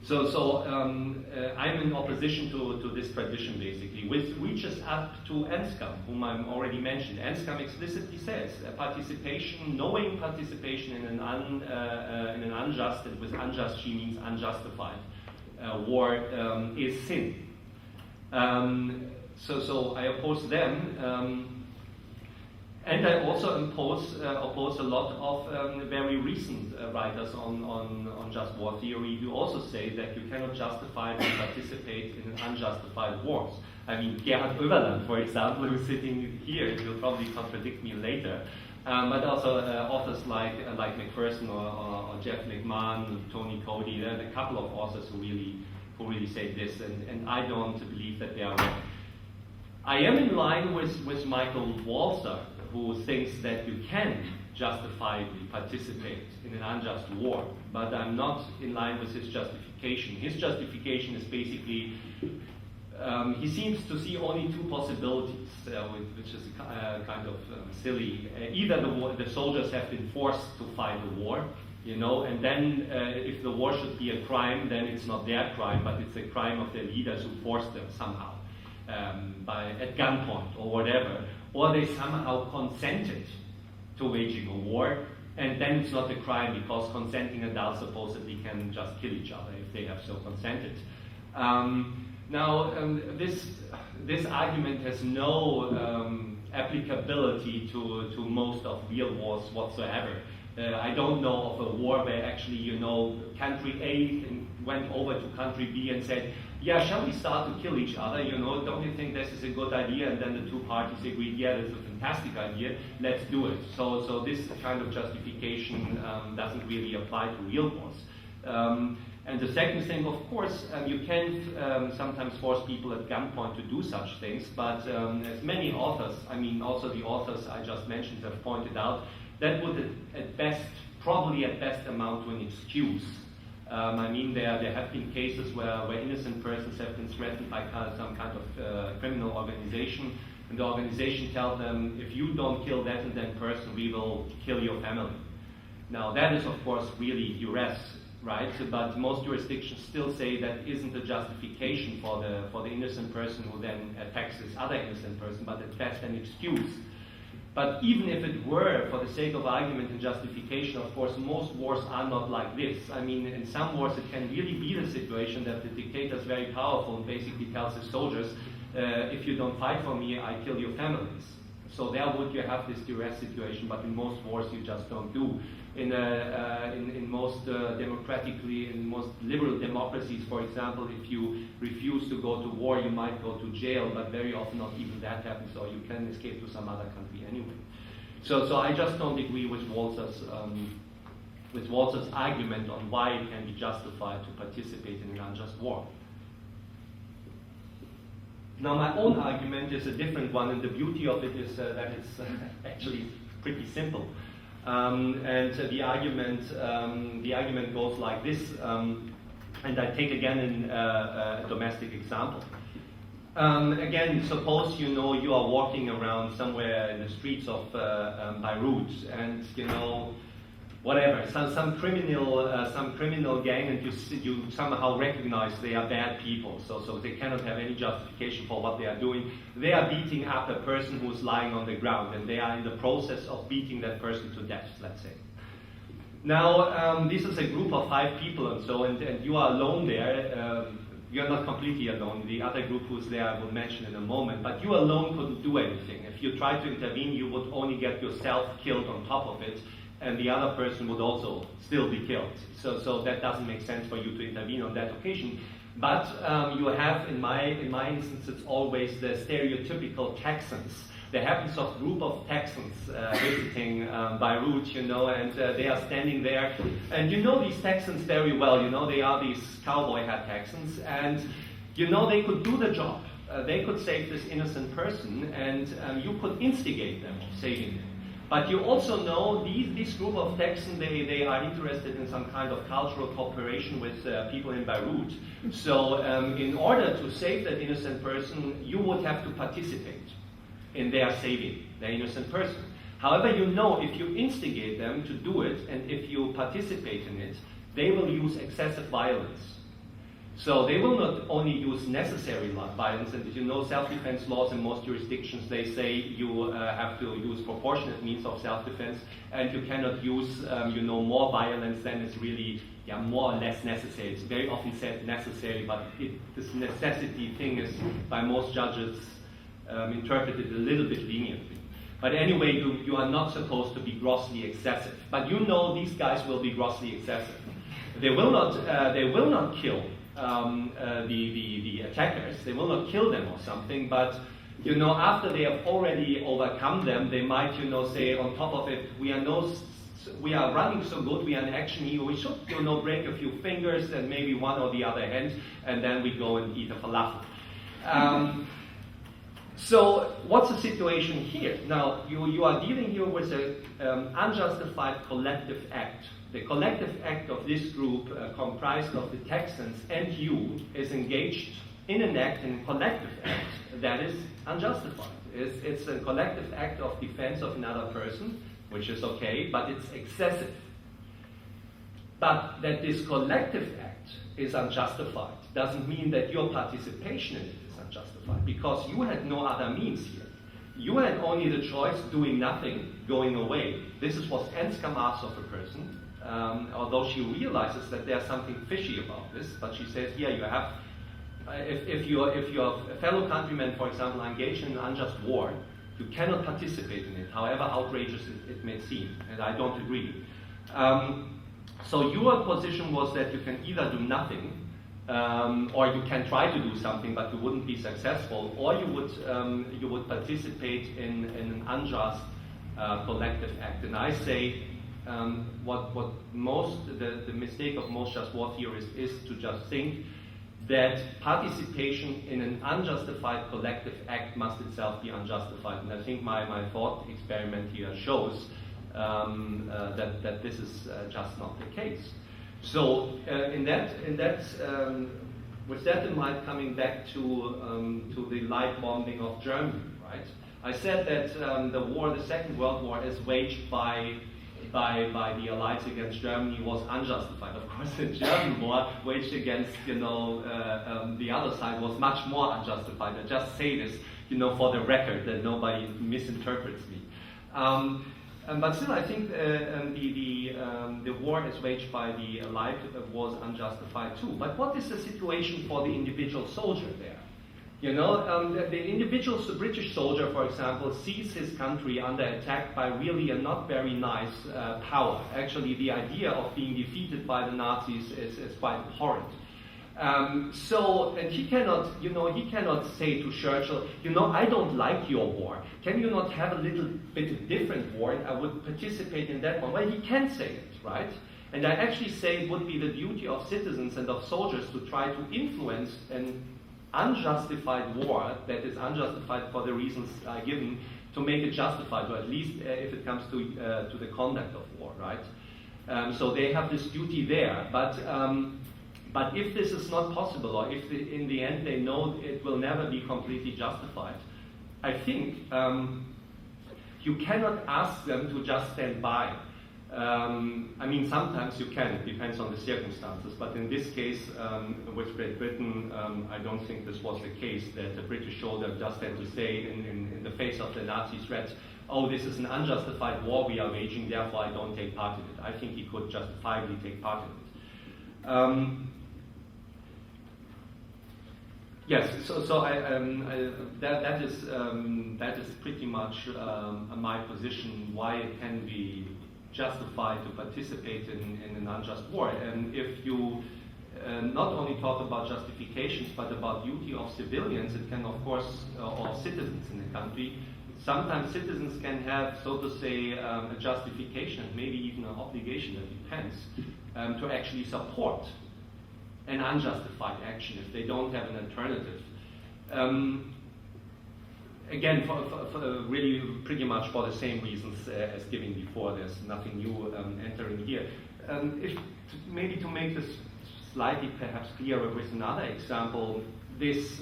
Speaker 2: So I'm in opposition to this tradition, basically, which reaches up to Issam, whom I already mentioned. Issam explicitly says participation, knowing participation in an unjust, and with unjust she means unjustified, war is sin. So I oppose them. And I also oppose a lot of very recent writers on just war theory who also say that you cannot justify to participate in unjustified wars. I mean, Gerhard Oeberland, for example, who's sitting here, and will probably contradict me later, but also authors like McPherson or Jeff McMahon, Tony Cody. There are a couple of authors who really say this, and I don't believe that they are wrong. I am in line with Michael Walzer, who thinks that you can justifiably participate in an unjust war, but I'm not in line with his justification. His justification is basically, he seems to see only two possibilities, which is kind of silly. Either the soldiers have been forced to fight the war, and then if the war should be a crime, then it's not their crime, but it's a crime of their leaders who forced them somehow, at gunpoint or whatever. Or they somehow consented to waging a war, and then it's not a crime because consenting adults supposedly can just kill each other if they have so consented. This argument has no applicability to most of real wars whatsoever. I don't know of a war where actually, country A went over to country B and said, yeah, shall we start to kill each other? Don't you think this is a good idea? And then the two parties agreed, yeah, this is a fantastic idea, let's do it. So this kind of justification doesn't really apply to real wars. And the second thing, of course, you can sometimes force people at gunpoint to do such things, but as many authors, also the authors I just mentioned have pointed out, that would probably at best amount to an excuse. There have been cases where innocent persons have been threatened by some kind of criminal organization, and the organization tells them, if you don't kill that and that person, we will kill your family. Now that is, of course, really duress, right? But most jurisdictions still say that isn't a justification for the innocent person who then attacks this other innocent person, but at best an excuse. But even if it were, for the sake of argument and justification, of course, most wars are not like this. In some wars it can really be the situation that the dictator is very powerful and basically tells his soldiers, if you don't fight for me, I kill your families. So there would you have this duress situation, but in most wars you just don't do. In most democratically, in most liberal democracies, for example, if you refuse to go to war, you might go to jail, but very often not even that happens, or you can escape to some other country anyway. So I just don't agree with Walzer's argument on why it can be justified to participate in an unjust war. Now, my own argument is a different one, and the beauty of it is that it's actually pretty simple. The argument goes like this, and I take again a domestic example. Again, suppose you are walking around somewhere in the streets of Beirut, and whatever, some criminal gang, and you somehow recognize they are bad people, so they cannot have any justification for what they are doing. They are beating up a person who is lying on the ground, and they are in the process of beating that person to death, let's say. Now, this is a group of 5 people, and you are alone there. You're not completely alone. The other group who's there I will mention in a moment, but you alone couldn't do anything. If you tried to intervene, you would only get yourself killed on top of it, and the other person would also still be killed. So that doesn't make sense for you to intervene on that occasion. But you have, in my instance, it's always the stereotypical Texans. There happens a group of Texans visiting Beirut, and they are standing there. And these Texans very well, they are these cowboy hat Texans, and they could do the job. They could save this innocent person, and you could instigate them saving them. But you also know this group of Texans, they are interested in some kind of cultural cooperation with people in Beirut. So in order to save that innocent person, you would have to participate in their saving the innocent person. However, if you instigate them to do it, and if you participate in it, they will use excessive violence. So they will not only use necessary violence, and self-defense laws in most jurisdictions, they say you have to use proportionate means of self-defense, and you cannot use more violence than is really more or less necessary. It's very often said necessary, but this necessity thing is by most judges interpreted a little bit leniently. But anyway, you are not supposed to be grossly excessive. But these guys will be grossly excessive. They will not kill the attackers. They will not kill them or something, but after they have already overcome them, they might say on top of it, we are running so good, we are in action here, we should break a few fingers and maybe one or the other hand, and then we go and eat a falafel. So what's the situation here? Now you are dealing here with an unjustified collective act. The collective act of this group, comprised of the Texans and you, is engaged in an act, in a collective act, that is unjustified. It's a collective act of defense of another person, which is okay, but it's excessive. But that this collective act is unjustified doesn't mean that your participation in it is unjustified, because you had no other means here. You had only the choice doing nothing, going away. This is what Enscom asks of a person. Although she realizes that there's something fishy about this, but she says, you have, if your fellow countrymen, for example, are engaged in an unjust war, you cannot participate in it, however outrageous it may seem, and I don't agree. So your position was that you can either do nothing, or you can try to do something, but you wouldn't be successful, or you would participate in an unjust collective act. And I say, the mistake of most just war theorists is to just think that participation in an unjustified collective act must itself be unjustified. And I think my thought experiment here shows that this is just not the case. So with that in mind, coming back to the light bombing of Germany, right? I said that the Second World War, is waged by the Allies against Germany, was unjustified. Of course, the German war waged against the other side was much more unjustified. I just say this, for the record, that nobody misinterprets me. But still, I think the war is waged by the Allied was unjustified too. But what is the situation for the individual soldier there? You know, the individual British soldier, for example, sees his country under attack by really a not very nice power. Actually, the idea of being defeated by the Nazis is quite abhorrent. And he cannot, he cannot say to Churchill, I don't like your war. Can you not have a little bit different war? And I would participate in that one. Well, he can say it, right? And I actually say it would be the duty of citizens and of soldiers to try to influence an unjustified war that is unjustified for the reasons given, to make it justified, or at least if it comes to the conduct of war, right? So they have this duty there. But if this is not possible, or if in the end they know it will never be completely justified, I think you cannot ask them to just stand by. I mean, sometimes you can, it depends on the circumstances, but in this case, with Great Britain, I don't think this was the case, that the British soldier just had to say in the face of the Nazi threats, oh, this is an unjustified war we are waging, therefore I don't take part in it. I think he could justifiably take part in it. Yes, so that is pretty much my position, why it can be justified to participate in an unjust war. And if you not only talk about justifications, but about duty of civilians, it can, of course, or citizens in the country, sometimes citizens can have, so to say, a justification, maybe even an obligation, it depends, to actually support an unjustified action if they don't have an alternative. Again, for really pretty much for the same reasons as given before. There's nothing new entering here. Maybe to make this slightly perhaps clearer with another example, this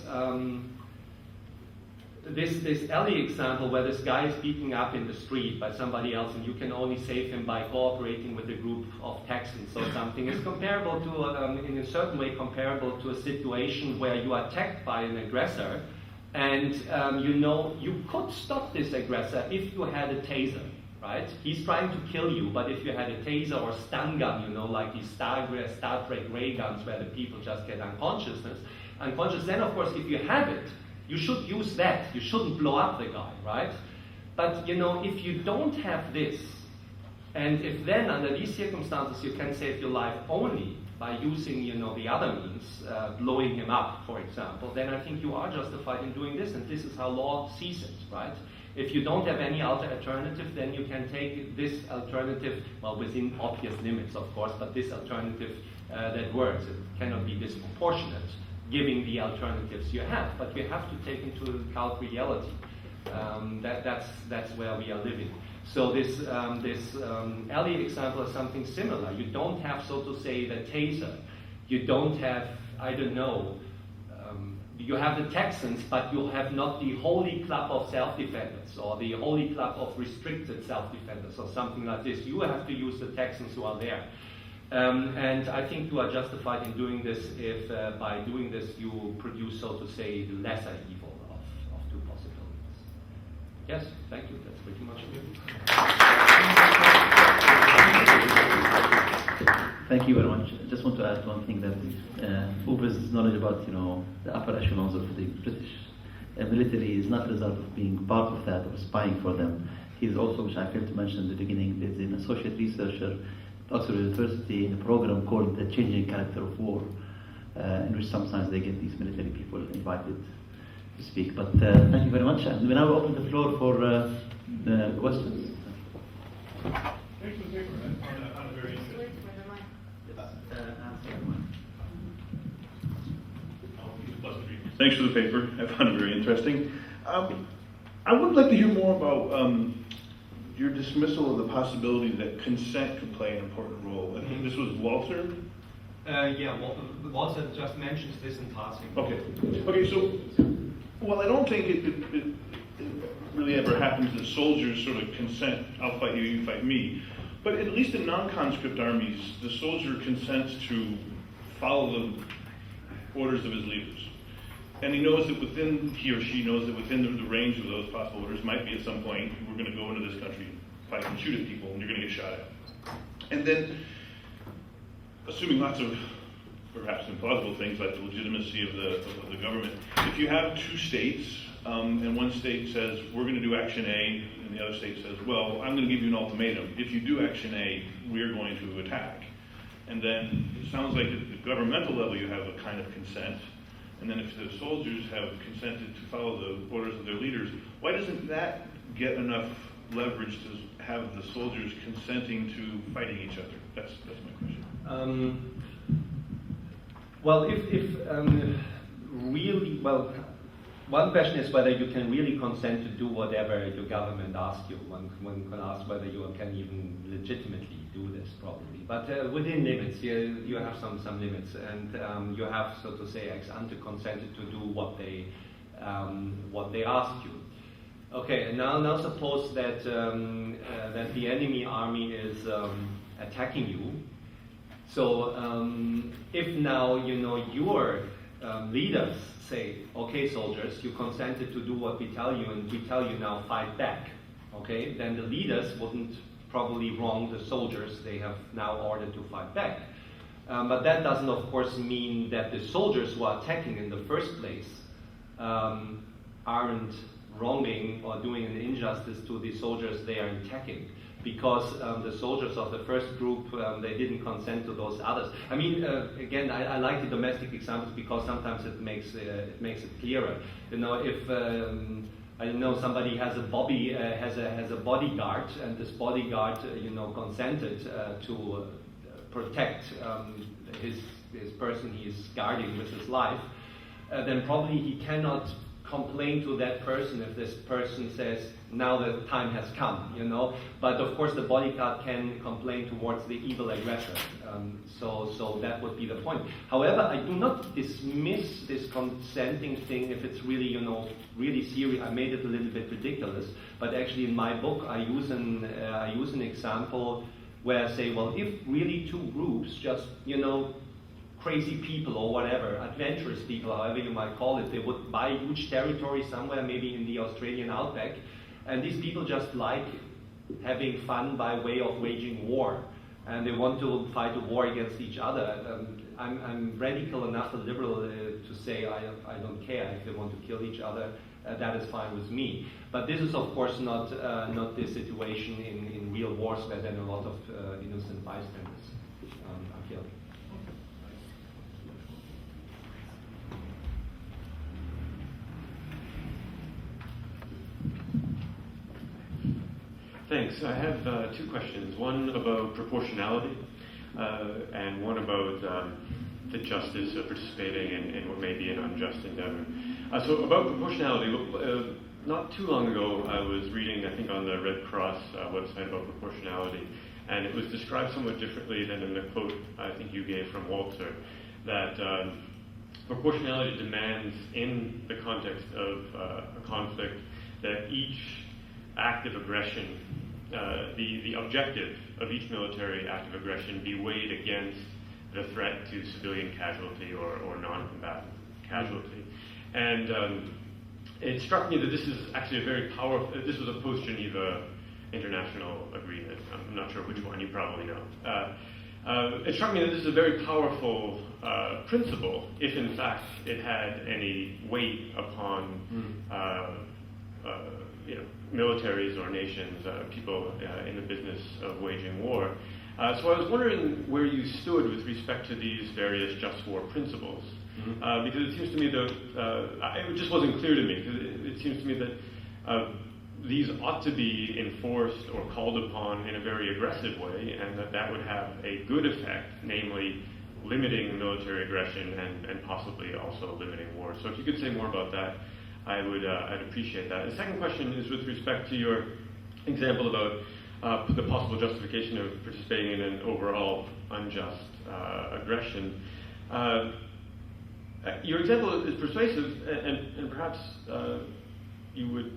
Speaker 2: alley example where this guy is beaten up in the street by somebody else and you can only save him by cooperating with a group of Texans or something is comparable to, in a certain way, comparable to a situation where you are attacked by an aggressor and you could stop this aggressor if you had a taser, right? He's trying to kill you, but if you had a taser or stun gun, like these Star Trek ray guns where the people just get unconscious, then of course if you have it, you should use that. You shouldn't blow up the guy, right? But if you don't have this, and if then under these circumstances you can save your life only by using the other means, blowing him up, for example, then I think you are justified in doing this, and this is how law sees it, right? If you don't have any alternative, then you can take this alternative, well, within obvious limits, of course, but this alternative that works. It cannot be disproportionate, giving the alternatives you have, but you have to take into account reality. That's where we are living. So this alley example is something similar. You don't have, so to say, the taser. You don't have, I don't know, you have the Texans, but you have not the holy club of self-defenders or the holy club of restricted self-defenders or something like this. You have to use the Texans who are there. And I think you are justified in doing this if by doing this you produce, so to say, the lesser evil of two possibilities. Yes, thank you. That's pretty much it.
Speaker 1: Thank you very much. I just want to add one thing, that Uber's knowledge about the upper echelons of the British military is not a result of being part of that or spying for them. He's also, which I failed to mention in the beginning, is an associate researcher Oxford University in a program called The Changing Character of War, in which sometimes they get these military people invited to speak. But thank you very much. And we now open the floor for the questions.
Speaker 3: Thanks for the paper, on a very interesting. Thanks for the paper. I found it very interesting. I would like to hear more about your dismissal of the possibility that consent could play an important role. I think this was Walzer?
Speaker 2: Yeah, Walzer just mentions this in passing.
Speaker 3: Okay, so, well, I don't think it really ever happens that soldiers sort of consent, I'll fight you, you fight me. But at least in non-conscript armies, the soldier consents to follow the orders of his leaders. And he knows that he or she knows that within the range of those possible orders might be at some point, we're going to go into this country, fight and shoot at people, and you're going to get shot at. And then, assuming lots of perhaps implausible things like the legitimacy of the government. If you have two states, and one state says, we're going to do action A, and the other state says, well, I'm going to give you an ultimatum. If you do action A, we're going to attack. And then it sounds like at the governmental level you have a kind of consent. And then if the soldiers have consented to follow the orders of their leaders, why doesn't that get enough leverage to have the soldiers consenting to fighting each other? That's my question.
Speaker 2: Well, if really, well, one question is whether you can really consent to do whatever your government asks you. One can ask whether you can even legitimately do this, probably. But within limits, you have some limits, and you have, so to say, ex ante consented to do what they ask you. Okay, and now suppose that that the enemy army is attacking you. So if now your leaders say, okay, soldiers, you consented to do what we tell you, and we tell you now fight back. Okay, then the leaders wouldn't probably wrong the soldiers. They have now ordered to fight back. But that doesn't, of course, mean that the soldiers who are attacking in the first place aren't wronging or doing an injustice to the soldiers they are attacking, because the soldiers of the first group, they didn't consent to those others. I mean, again, I like the domestic examples because sometimes it makes it clearer. If I don't know, somebody has a bodyguard, and this bodyguard, consented to protect his person he is guarding with his life, then probably he cannot complain to that person if this person says, now the time has come, But of course the bodyguard can complain towards the evil aggressor. So that would be the point. However, I do not dismiss this consenting thing if it's really, really serious. I made it a little bit ridiculous, but actually in my book I use an example where I say, well, if really two groups just, crazy people or whatever, adventurous people, however you might call it, they would buy huge territory somewhere, maybe in the Australian outback, and these people just like having fun by way of waging war, and they want to fight a war against each other. I'm radical enough, a liberal, to say I don't care if they want to kill each other. That is fine with me. But this is, of course, not the situation in real wars where then a lot of innocent bystanders are killed.
Speaker 4: Thanks. I have two questions. One about proportionality, and one about the justice of participating in what may be an unjust endeavor. So about proportionality, not too long ago I was reading, I think, on the Red Cross website about proportionality, and it was described somewhat differently than in the quote I think you gave from Walzer, that proportionality demands, in the context of a conflict, that each act of aggression, the objective of each military act of aggression be weighed against the threat to civilian casualty or non-combatant casualty. And it struck me that this is actually a very powerful, this was a post-Geneva international agreement. I'm not sure which one, you probably know. It struck me that this is a very powerful principle if in fact it had any weight upon militaries or nations, people in the business of waging war. So I was wondering where you stood with respect to these various just war principles. Because it seems to me that, it just wasn't clear to me, because it seems to me that these ought to be enforced or called upon in a very aggressive way, and that would have a good effect, namely limiting military aggression and possibly also limiting war. So if you could say more about that, I'd appreciate that. The second question is with respect to your example about the possible justification of participating in an overall unjust aggression. Your example is persuasive, and perhaps you would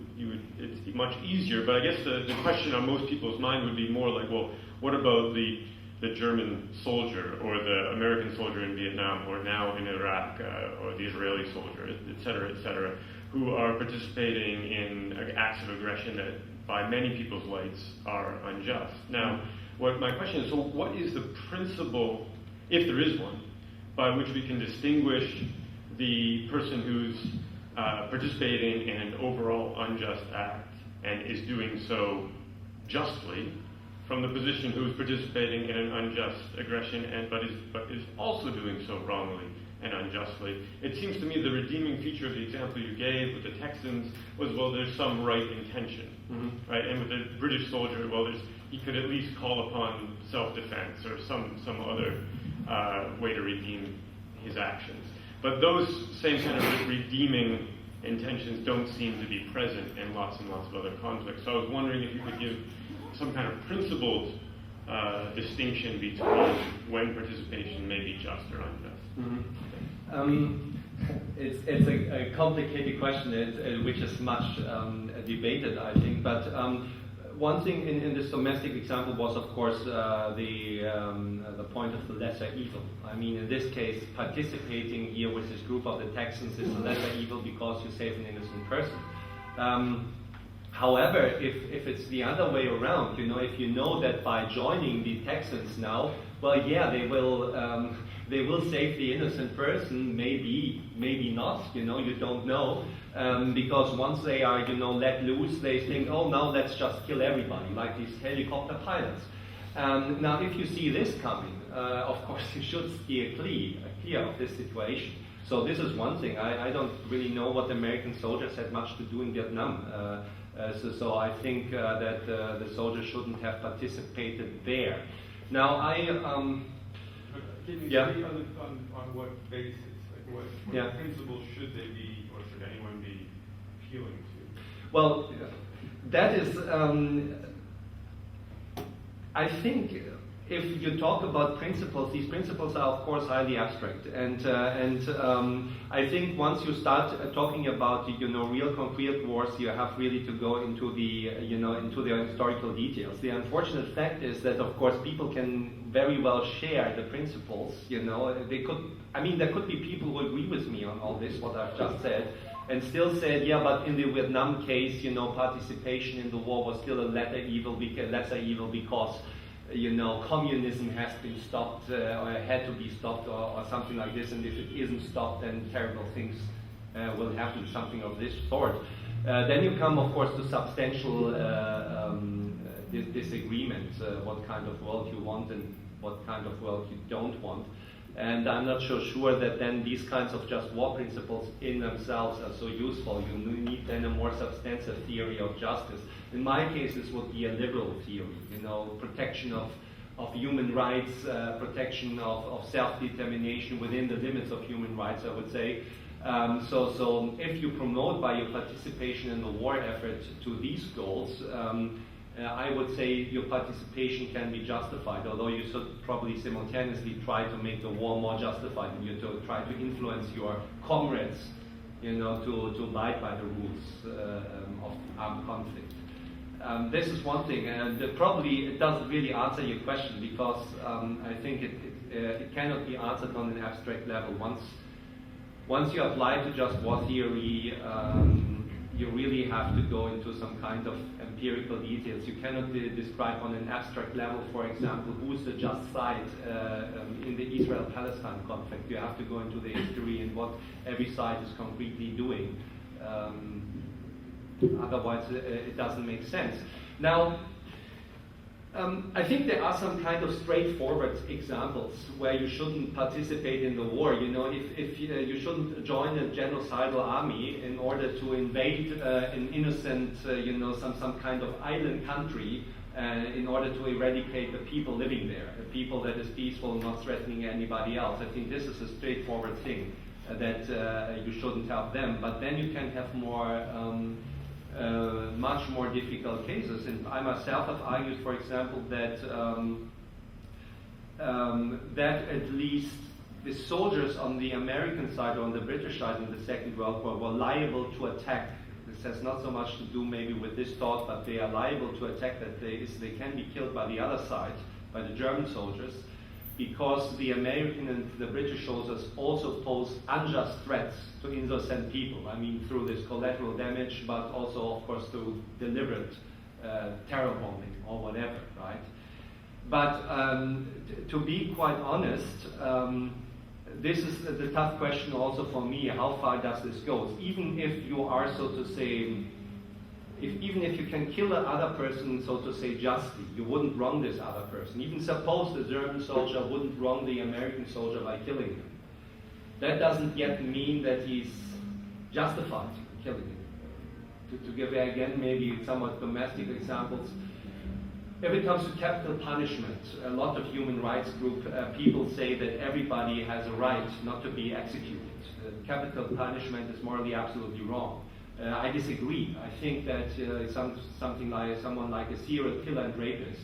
Speaker 4: it's much easier. But I guess the question on most people's mind would be more like, well, what about the German soldier or the American soldier in Vietnam or now in Iraq or the Israeli soldier, et cetera, who are participating in acts of aggression that by many people's lights are unjust. Now, my question is, so what is the principle, if there is one, by which we can distinguish the person who's participating in an overall unjust act and is doing so justly, from the position who's participating in an unjust aggression but is also doing so wrongly and unjustly. It seems to me the redeeming feature of the example you gave with the Texans was, well, there's some right intention, right? And with the British soldier, well, he could at least call upon self-defense or some other way to redeem his actions. But those same kind of redeeming intentions don't seem to be present in lots and lots of other conflicts. So I was wondering if you could give some kind of principled distinction between when participation may be just or unjust.
Speaker 2: It's a complicated question, which is much debated, I think. But one thing in this domestic example was, of course, the point of the lesser evil. I mean, in this case, participating here with this group of the Texans is a lesser evil because you save an innocent person. However, if it's the other way around, if you know that by joining the Texans now, well, yeah, they will save the innocent person, maybe not, you don't know, because once they are, let loose, they think, oh, now let's just kill everybody, like these helicopter pilots. Now, if you see this coming, of course, you should steer clear of this situation. So this is one thing. I don't really know what the American soldiers had much to do in Vietnam. So I think that the soldiers shouldn't have participated there. Now,
Speaker 5: Can you
Speaker 2: Yeah.
Speaker 5: say on what basis? Like what principles should they be, or should anyone be appealing to?
Speaker 2: Well, that is, I think if you talk about principles, these principles are of course highly abstract, and I think once you start talking about real concrete wars, you have really to go into the into the historical details. The unfortunate fact is that of course people can very well share the principles. There could be people who agree with me on all this what I've just said, and still said, yeah, but in the Vietnam case, participation in the war was still a lesser evil because communism has been stopped or had to be stopped or something like this, and if it isn't stopped, then terrible things will happen, something of this sort. Then you come, of course, to substantial disagreement, what kind of world you want and what kind of world you don't want. And I'm not so sure that then these kinds of just war principles in themselves are so useful. You need then a more substantive theory of justice. In my case, this would be a liberal theory, protection of human rights, protection of self-determination within the limits of human rights, I would say. So if you promote by your participation in the war effort to these goals, I would say your participation can be justified, although you should probably simultaneously try to make the war more justified, and you to try to influence your comrades, to abide by the rules of armed conflict. This is one thing, and probably it doesn't really answer your question, because I think it cannot be answered on an abstract level. Once you apply to just war theory, you really have to go into some kind of empirical details. You cannot describe on an abstract level, for example, who's the just side in the Israel-Palestine conflict. You have to go into the history and what every side is concretely doing. Otherwise, it doesn't make sense. Now, I think there are some kind of straightforward examples where you shouldn't participate in the war. If you shouldn't join a genocidal army in order to invade an innocent, some kind of island country in order to eradicate the people living there, the people that is peaceful, not threatening anybody else. I think this is a straightforward thing that you shouldn't help them. But then you can have much more difficult cases. And I myself have argued, for example, that that at least the soldiers on the American side or on the British side in the Second World War were liable to attack. This has not so much to do maybe with this thought, but they are liable to attack, that they can be killed by the other side, by the German soldiers, because the American and the British soldiers also pose unjust threats to innocent people. I mean, through this collateral damage, but also, of course, through deliberate terror bombing or whatever, right? But to be quite honest, this is the tough question also for me. How far does this go? Even if you are, so to say, even if you can kill another person, so to say, justly, you wouldn't wrong this other person. Even suppose the German soldier wouldn't wrong the American soldier by killing him. That doesn't yet mean that he's justified in killing him. To give again maybe somewhat domestic examples, if it comes to capital punishment, a lot of human rights group people say that everybody has a right not to be executed. Capital punishment is morally absolutely wrong. I disagree. I think that someone like a serial killer and rapist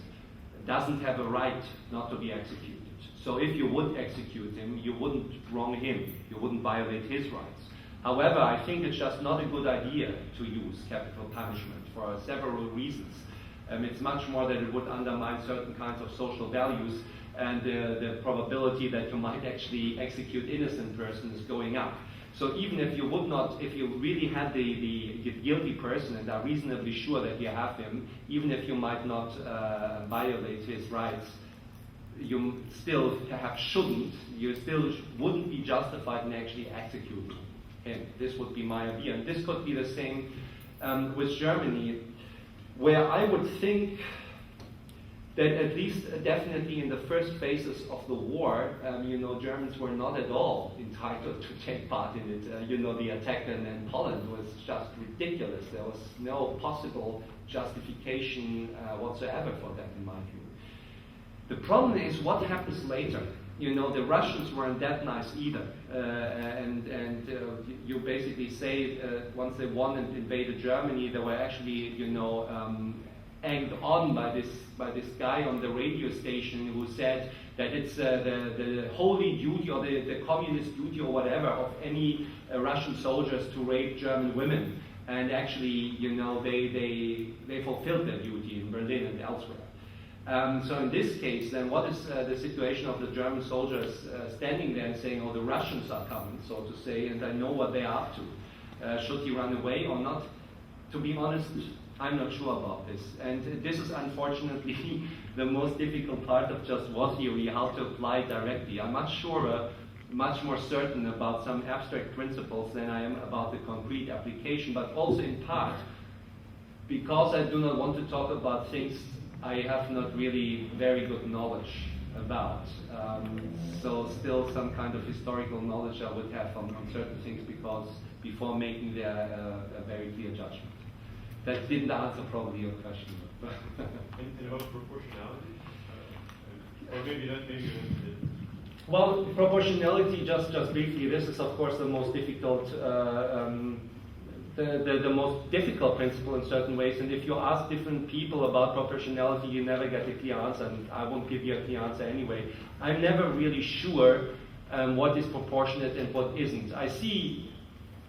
Speaker 2: doesn't have a right not to be executed. So if you would execute him, you wouldn't wrong him. You wouldn't violate his rights. However, I think it's just not a good idea to use capital punishment for several reasons. It's much more that it would undermine certain kinds of social values, and the probability that you might actually execute innocent person is going up. So even if you would not, if you really had the guilty person and are reasonably sure that you have him, even if you might not violate his rights, you still perhaps shouldn't, you still wouldn't be justified in actually executing him. This would be my idea. And this could be the same with Germany, where I would think that at least definitely in the first phases of the war, Germans were not at all entitled to take part in it. The attack in Poland was just ridiculous. There was no possible justification whatsoever for that, in my view. The problem is what happens later. The Russians weren't that nice either. You basically say once they won and invaded Germany, they were actually, egged on by this guy on the radio station who said that it's the holy duty or the communist duty or whatever of any Russian soldiers to rape German women. And actually, they fulfilled their duty in Berlin and elsewhere. So in this case, then what is the situation of the German soldiers standing there and saying, oh, the Russians are coming, so to say, and I know what they are up to. Should he run away or not? To be honest, I'm not sure about this. And this is unfortunately the most difficult part of just war theory, how to apply it directly. I'm much more certain about some abstract principles than I am about the concrete application, but also in part because I do not want to talk about things I have not really very good knowledge about. So still some kind of historical knowledge I would have on certain things before making a very clear judgment. That didn't answer probably your question.
Speaker 5: And about proportionality? Or maybe that
Speaker 2: Well, proportionality, just briefly, this is of course the most difficult the most difficult principle in certain ways, and if you ask different people about proportionality, you never get a clear answer, and I won't give you a clear answer anyway. I'm never really sure what is proportionate and what isn't. I see,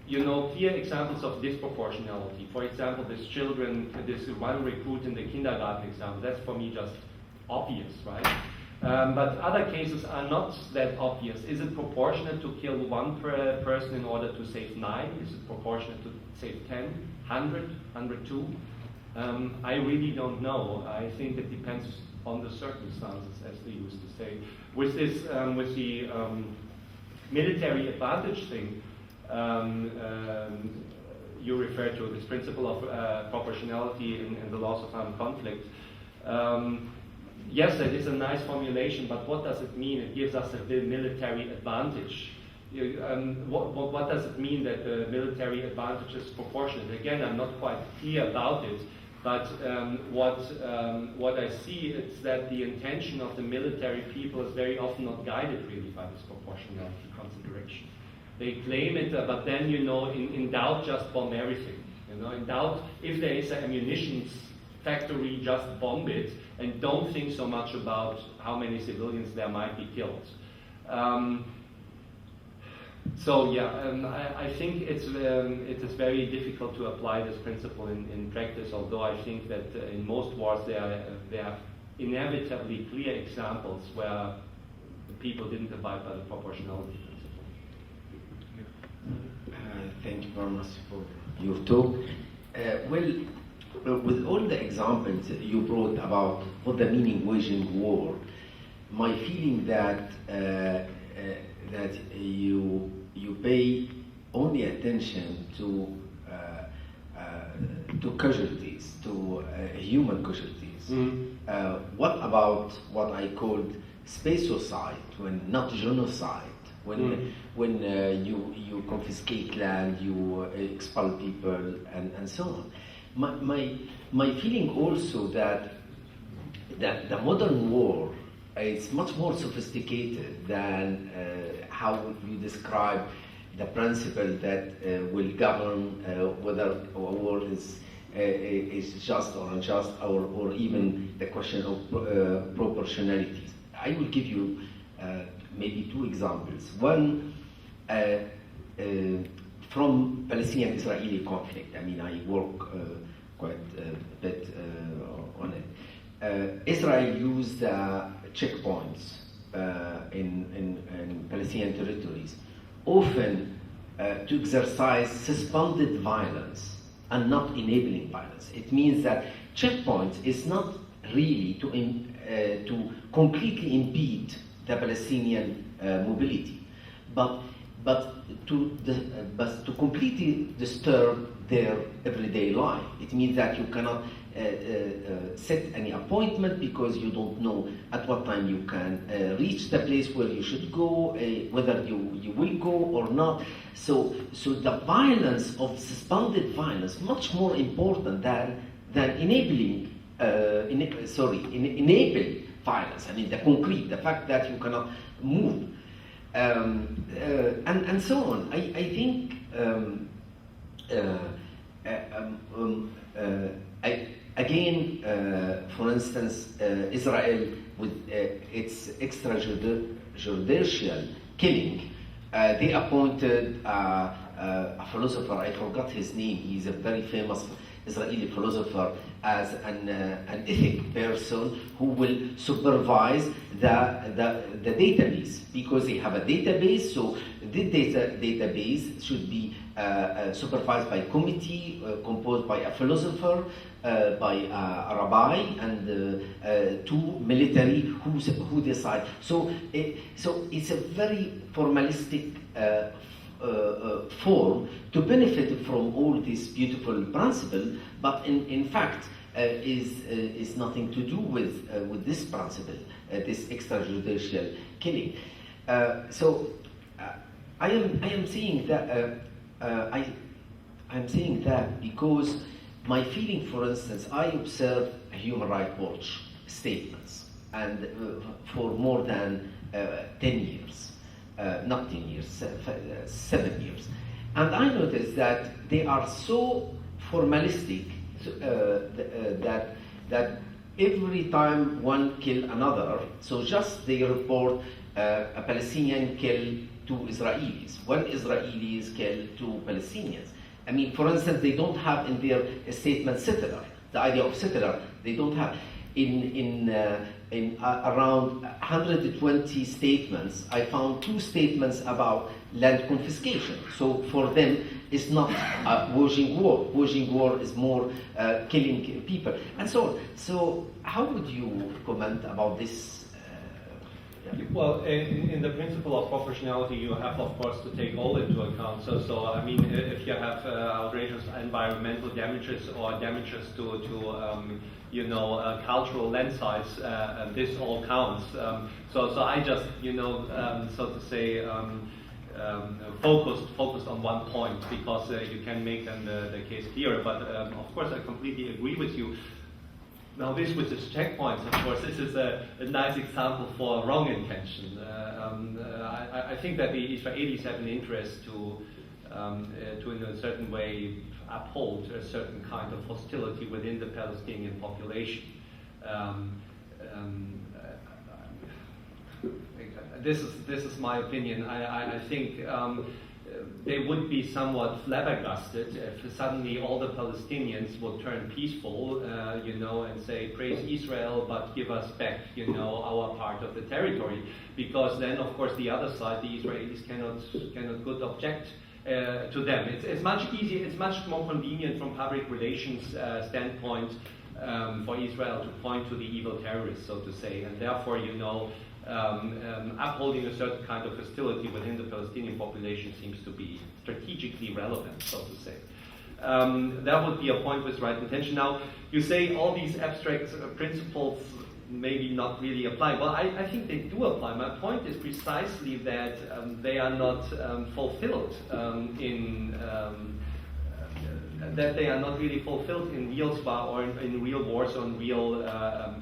Speaker 2: clear examples of disproportionality. For example, this one recruit in the kindergarten example, that's for me just obvious, right? But other cases are not that obvious. Is it proportionate to kill one person in order to save 9? Is it proportionate to save 10, 100, 102? I really don't know. I think it depends on the circumstances, as they used to say. With this, with the military advantage thing, you refer to this principle of proportionality in the laws of armed conflict. Yes, that is a nice formulation, but what does it mean? It gives us a military advantage. What does it mean that the military advantage is proportionate? Again, I'm not quite clear about it, but what I see is that the intention of the military people is very often not guided really by this proportionality consideration. They claim it, but then, in doubt, just bomb everything. In doubt, if there is an ammunition factory, just bomb it, and don't think so much about how many civilians there might be killed. I think it is very difficult to apply this principle in practice, although I think that in most wars there are inevitably clear examples where the people didn't abide by the proportionality principle.
Speaker 6: Thank you very much for your talk. With all the examples you brought about what the meaning waging war, my feeling that that you pay only attention to casualties, to human casualties. What about what I called spacocide, when not genocide? When you confiscate land, you expel people, and so on. My feeling also that the modern war is much more sophisticated than how you describe the principle that will govern whether a war is just or unjust, or even the question of proportionality. I will give you maybe two examples. One, from Palestinian-Israeli conflict. I mean, I work quite a bit on it. Israel used checkpoints in Palestinian territories, often to exercise suspended violence and not enabling violence. It means that checkpoints is not really to completely impede the Palestinian mobility, but to completely disturb their everyday life. It means that you cannot set any appointment because you don't know at what time you can reach the place where you should go, whether you will go or not. So the violence of suspended violence much more important than enabling enable violence. I mean, the concrete, the fact that you cannot move, and so on. I think for instance, Israel with its extrajudicial killing, they appointed a philosopher. I forgot his name. He's a very famous Israeli philosopher, as an ethic person who will supervise the database, because they have a database. So the database should be supervised by a committee composed by a philosopher, by a rabbi, and two military who decide. So it's a very formalistic form to benefit from all this beautiful principle, but in fact is nothing to do with this principle, this extrajudicial killing. I am saying that I'm saying that because my feeling, for instance, I observe Human Rights Watch statements, and for more than 10 years. Not 10 years, 7 years. And I noticed that they are so formalistic that every time one kill another, so just they report a Palestinian kill two Israelis, one Israeli is killed two Palestinians. I mean, for instance, they don't have in their statement settler, the idea of settler, they don't have. In around 120 statements, I found 2 statements about land confiscation. So for them, it's not waging war. Waging war is more killing people, and so on. So how would you comment about this?
Speaker 2: Well, in the principle of proportionality, you have, of course, to take all into account. So I mean, if you have outrageous environmental damages or damages to cultural landslides, this all counts. So I just, so to say, focused on one point, because you can make then the case clearer. But of course, I completely agree with you. Now, this with the checkpoints, of course, this is a nice example for wrong intention. I think that the Israelis have an interest to in a certain way, uphold a certain kind of hostility within the Palestinian population. This is my opinion. I think they would be somewhat flabbergasted if suddenly all the Palestinians would turn peaceful, and say, praise Israel, but give us back, our part of the territory. Because then, of course, the other side, the Israelis cannot good object to them. It's much easier, it's much more convenient from public relations standpoint for Israel to point to the evil terrorists, so to say, and therefore, upholding a certain kind of hostility within the Palestinian population seems to be strategically relevant, so to say. That would be a point with right intention. Now, you say all these abstract principles maybe not really apply. Well, I think they do apply. My point is precisely that they are not fulfilled that they are not really fulfilled in real or in real wars or in real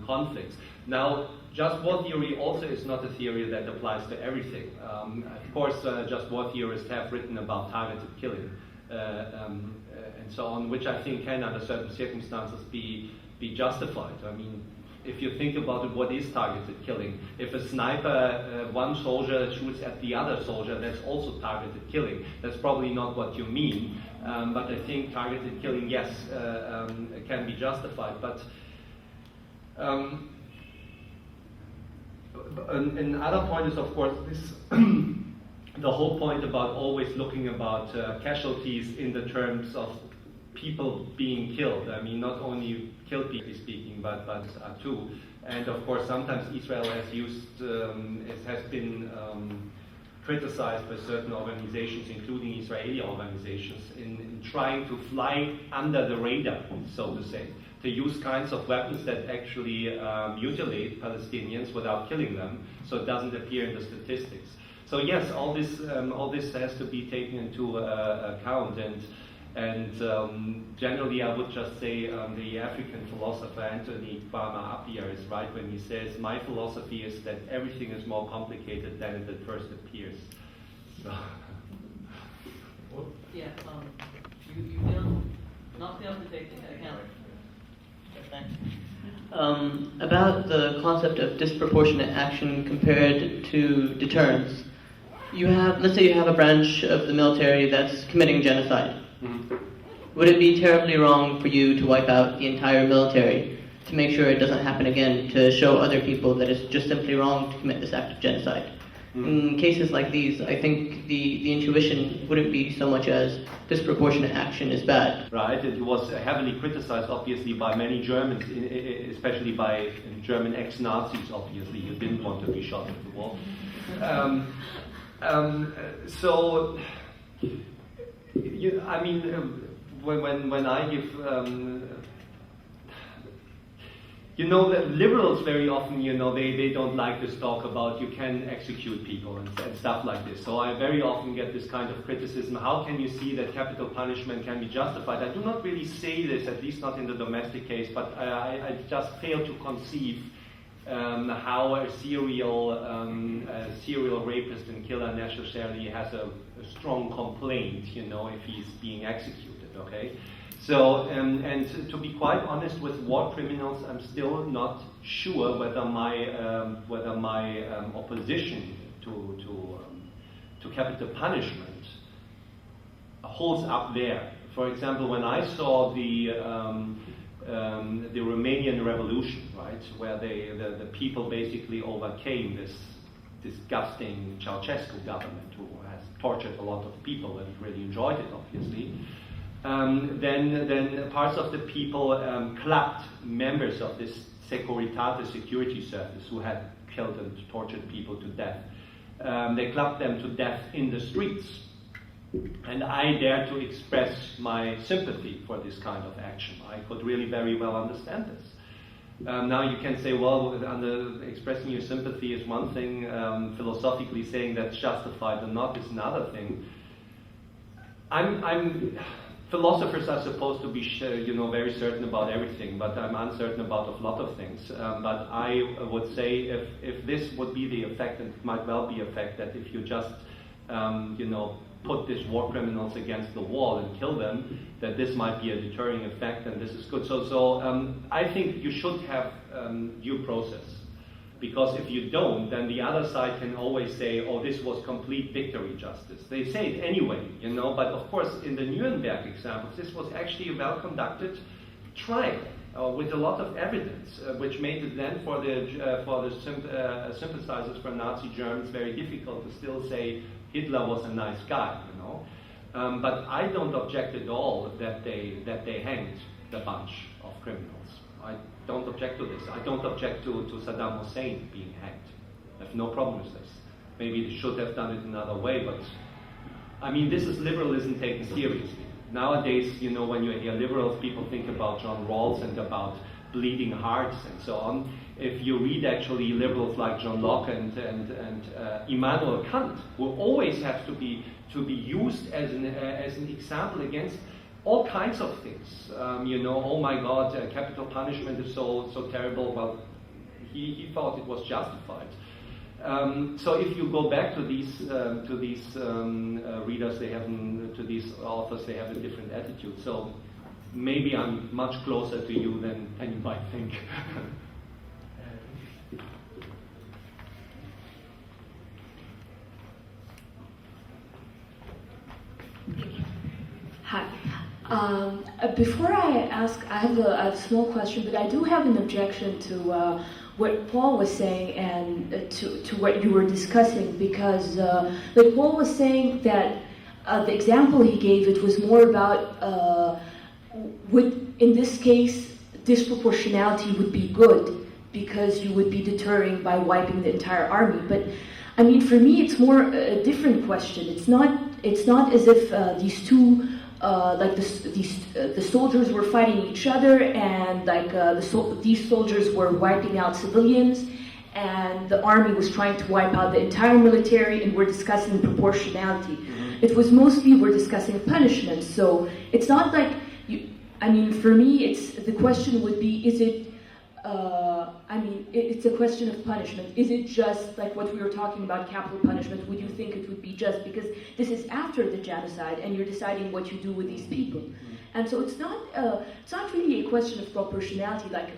Speaker 2: conflicts. Now, just war theory also is not a theory that applies to everything. Of course, just war theorists have written about targeted killing and so on, which I think can, under certain circumstances, be justified. I mean, if you think about it, what is targeted killing? If a sniper, one soldier shoots at the other soldier, that's also targeted killing. That's probably not what you mean, but I think targeted killing, yes, can be justified. But another point is, of course, this the whole point about always looking about casualties in the terms of people being killed. I mean, not only killed people speaking, but too. And of course, sometimes Israel has used, it has been criticized by certain organizations, including Israeli organizations, in trying to fly under the radar, so to say, to use kinds of weapons that actually mutilate Palestinians without killing them, so it doesn't appear in the statistics. So yes, all this has to be taken into account. And generally, I would just say the African philosopher Anthony Kwame Appiah is right when he says, "My philosophy is that everything is more complicated than it at first appears." So.
Speaker 7: Yeah, you will not be able to take into account. Thanks.
Speaker 8: About the concept of disproportionate action compared to deterrence. Let's say you have a branch of the military that's committing genocide.
Speaker 2: Mm-hmm.
Speaker 8: Would it be terribly wrong for you to wipe out the entire military to make sure it doesn't happen again, to show other people that it's just simply wrong to commit this act of genocide? Mm-hmm. In cases like these, I think the intuition wouldn't be so much as disproportionate action is bad.
Speaker 2: Right, it was heavily criticized, obviously, by many Germans, especially by German ex-Nazis, obviously, who didn't want to be shot at the wall. So, I mean, when I give, that liberals very often, they don't like this talk about you can execute people and stuff like this. So I very often get this kind of criticism. How can you see that capital punishment can be justified? I do not really say this, at least not in the domestic case, but I just fail to conceive how a serial rapist and killer necessarily has a strong complaint, if he's being executed, okay? So, and to be quite honest, with war criminals, I'm still not sure whether my opposition to capital punishment holds up there. For example, when I saw the Romanian Revolution, right, where the people basically overcame this disgusting Ceausescu government who has tortured a lot of people and really enjoyed it, obviously. Then parts of the people clapped members of this Securitate security service who had killed and tortured people to death. They clapped them to death in the streets. And I dare to express my sympathy for this kind of action. I could really very well understand this. Now you can say, well, expressing your sympathy is one thing, philosophically saying that's justified or not is another thing. Philosophers are supposed to be, very certain about everything, but I'm uncertain about a lot of things. But I would say if this would be the effect, and it might well be the effect, that if you just, put these war criminals against the wall and kill them, that this might be a deterring effect, and this is good. So I think you should have due process, because if you don't, then the other side can always say, oh, this was complete victory justice. They say it anyway, but of course in the Nuremberg examples, this was actually a well-conducted trial with a lot of evidence, which made it then for the sympathizers for Nazi Germans very difficult to still say Hitler was a nice guy, But I don't object at all that they hanged the bunch of criminals. I don't object to this. I don't object to Saddam Hussein being hanged. I have no problem with this. Maybe they should have done it another way, but I mean, this is liberalism taken seriously. Nowadays, you know, when you hear liberals, people think about John Rawls and about bleeding hearts and so on. If you read actually liberals like John Locke and Immanuel Kant, who always have to be used as an example against all kinds of things. You know, oh my God, capital punishment is so terrible. Well, he thought it was justified. So if you go back to these readers, to these authors, they have a different attitude. So maybe I'm much closer to you than you might think.
Speaker 9: Hi. Before I ask, I have a small question, but I do have an objection to what Paul was saying and to what you were discussing, because like Paul was saying that the example he gave, it was more about in this case, disproportionality would be good because you would be deterring by wiping the entire army. But I mean, for me, it's more a different question. It's not as if these two. The soldiers were fighting each other, and these soldiers were wiping out civilians, and the army was trying to wipe out the entire military, and we're discussing proportionality. Mm-hmm. It was mostly we're discussing punishment. So it's not like for me, the question would be: is it? It's a question of punishment. Is it just like what we were talking about, capital punishment? Would you think it would be just because this is after the genocide and you're deciding what you do with these people? And so it's not really a question of proportionality. Like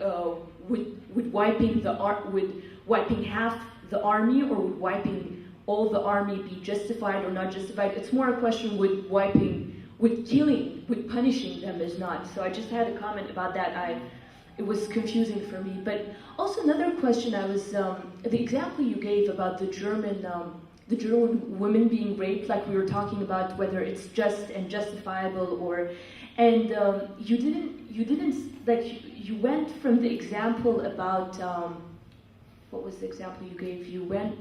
Speaker 9: would wiping half the army or would wiping all the army be justified or not justified? It's more a question with punishing them is not. So I just had a comment about that. It was confusing for me. But also another question, the example you gave about the German women being raped, like we were talking about whether it's just and justifiable, you went from the example about, what was the example you gave? You went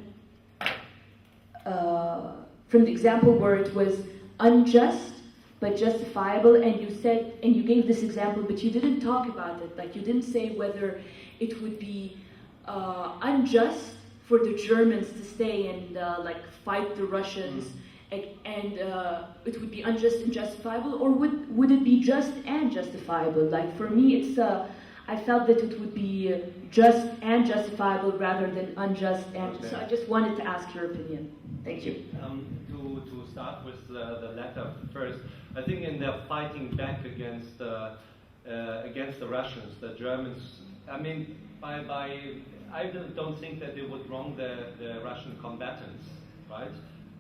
Speaker 9: from the example where it was unjust but justifiable, and you gave this example, but you didn't talk about it. Like you didn't say whether it would be unjust for the Germans to stay and fight the Russians, and it would be unjust and justifiable, or would it be just and justifiable? Like for me, I felt that it would be just and justifiable rather than unjust, and so I just wanted to ask your opinion. Thank you.
Speaker 2: To start with the latter first, I think in their fighting back against the Russians, the Germans, I mean, I don't think that they would wrong the Russian combatants, right?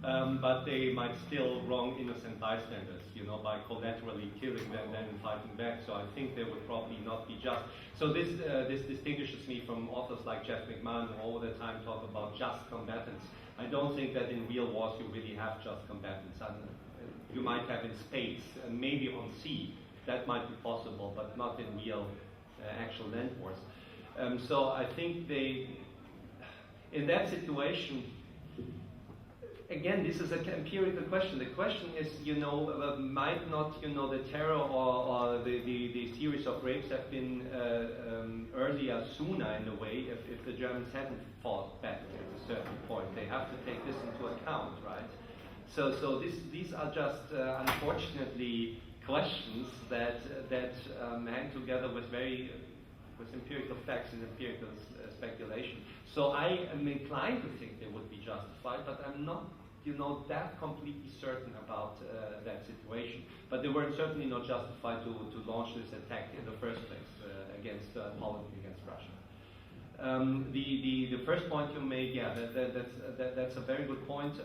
Speaker 2: But they might still wrong innocent bystanders, by collaterally killing them then fighting back. So I think they would probably not be just. So this distinguishes me from authors like Jeff McMahon, who all the time talk about just combatants. I don't think that in real wars you really have just combatants. You might have in space, and maybe on sea, that might be possible, but not in real, actual land wars. So I think in that situation, again, this is an empirical question. The question is, might not, the terror or the series of rapes have been earlier, sooner in a way, if the Germans hadn't fought back at a certain point. They have to take this into account, right? So these are just, unfortunately, questions that hang together with empirical facts and empirical speculation. So I am inclined to think they would be justified, but I'm not, that completely certain about that situation. But they were certainly not justified to launch this attack in the first place against Poland and against Russia. The first point you made, yeah, that's a very good point.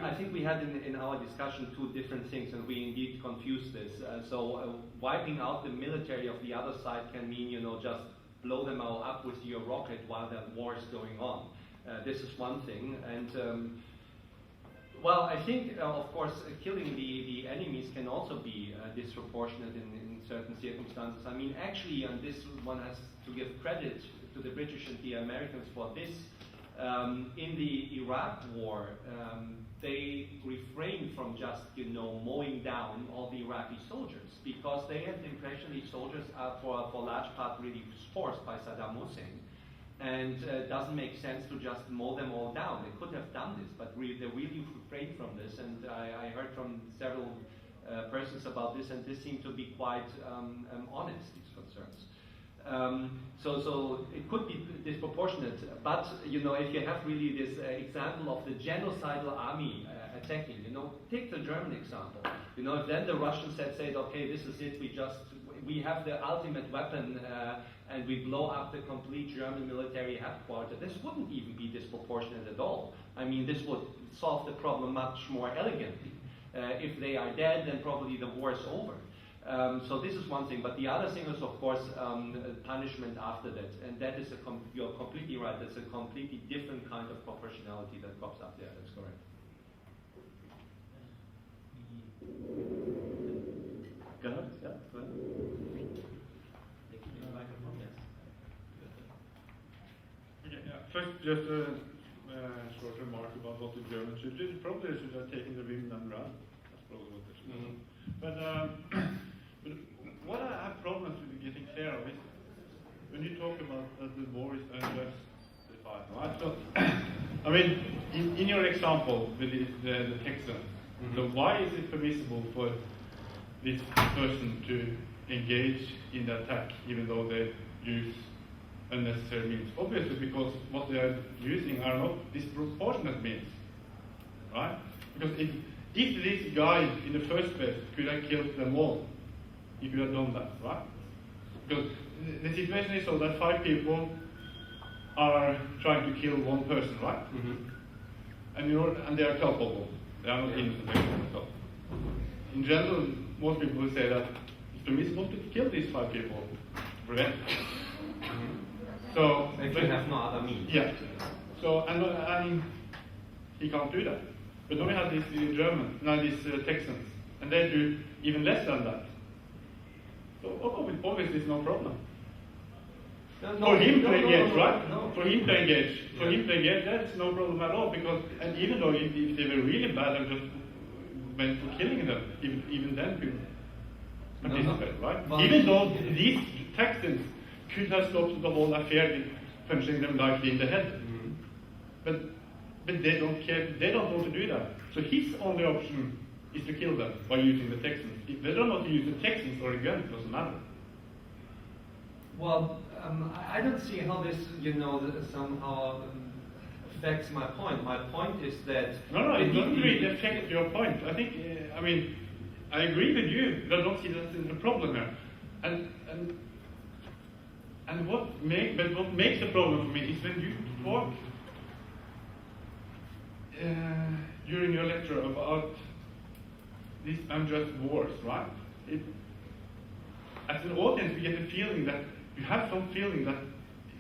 Speaker 2: I think we had in our discussion two different things, and we indeed confused this. Wiping out the military of the other side can mean, just blow them all up with your rocket while the war is going on. This is one thing, and I think, of course, killing the enemies can also be disproportionate in certain circumstances. I mean, actually, and this one has to give credit to the British and the Americans for this. In the Iraq War, they refrained from just, mowing down all the Iraqi soldiers, because they had the impression these soldiers are for large part really forced by Saddam Hussein. And it doesn't make sense to just mow them all down. They could have done this, but they really refrained from this. And I heard from several persons about this, and this seemed to be quite honest, these concerns. So it could be disproportionate, but if you have really this example of the genocidal army attacking, take the German example. If then the Russians had said, okay, this is it, we have the ultimate weapon and we blow up the complete German military headquarters, this wouldn't even be disproportionate at all. I mean, this would solve the problem much more elegantly. If they are dead, then probably the war is over. So this is one thing, but the other thing is, of course, punishment after that, and that is you're completely right. That's a completely different kind of proportionality that pops up there. That's correct.
Speaker 1: Go ahead. Yeah, go ahead.
Speaker 5: Yeah. First, just a short remark about what the Germans should do. Probably they should have taken the women and run. That's probably what they should do. But what I have problems with getting clear of is when you talk about that the war is unjustified. Right? So, I mean, in your example with the Texans, so why is it permissible for this person to engage in the attack even though they use unnecessary means? Obviously, because what they are using are not disproportionate means, right? Because if this guy in the first place could have killed them all, he could have done that, right? Because the situation is so that 5 people are trying to kill one person, right? And they are culpable. They are not innocent. So, in general, most people will say that it's permissible to kill these 5 people to prevent. So
Speaker 2: if you have no other means.
Speaker 5: Yeah. So and he can't do that. But then we have these these Texans, and they do even less than that. So obviously it's no problem. For him to engage, right? For him to engage, that's no problem at all. Because and even though if they were really bad and just went for killing them, even then people participate, right? But even though these Texans could have stopped the whole affair with punching them lightly in the head, but they don't care. They don't want to do that. So his only option is to kill them by using the Texans. If they don't want to use the Texans or a gun, it doesn't matter.
Speaker 2: Well, I don't see how this, somehow affects my point. My point is that...
Speaker 5: No, it doesn't really affect your point. I think, I agree with you, but I don't see that as a problem here. And what makes the problem for me is when you talk during your lecture about these unjust wars, right? As an audience, we get the feeling that you have some feeling that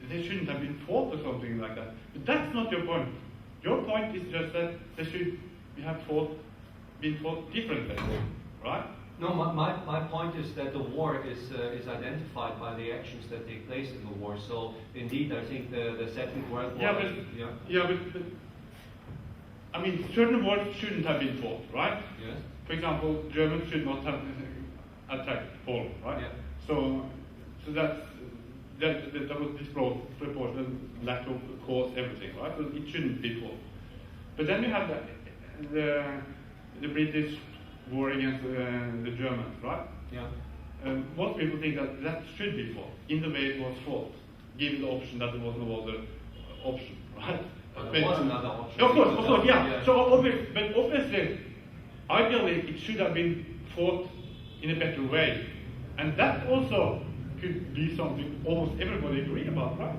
Speaker 5: they shouldn't have been fought or something like that. But that's not your point. Your point is just that they should have been fought differently, right?
Speaker 2: No, my point is that the war is identified by the actions that take place in the war. So indeed, I think the Second World War...
Speaker 5: but I mean, certain wars shouldn't have been fought, right?
Speaker 2: Yes.
Speaker 5: For example, Germans should not have attacked Poland, right?
Speaker 2: Yeah.
Speaker 5: So that was disproportionate, lack of cause, everything, right? So it shouldn't be fought. But then you have the British war against the Germans, right?
Speaker 2: Yeah.
Speaker 5: Most people think that should be fought in the way it was fought, given the option that there was no other option, right?
Speaker 2: There was another option.
Speaker 5: Of course, yeah. So obviously, ideally, it should have been fought in a better way, and that also could be something almost everybody agree about, right?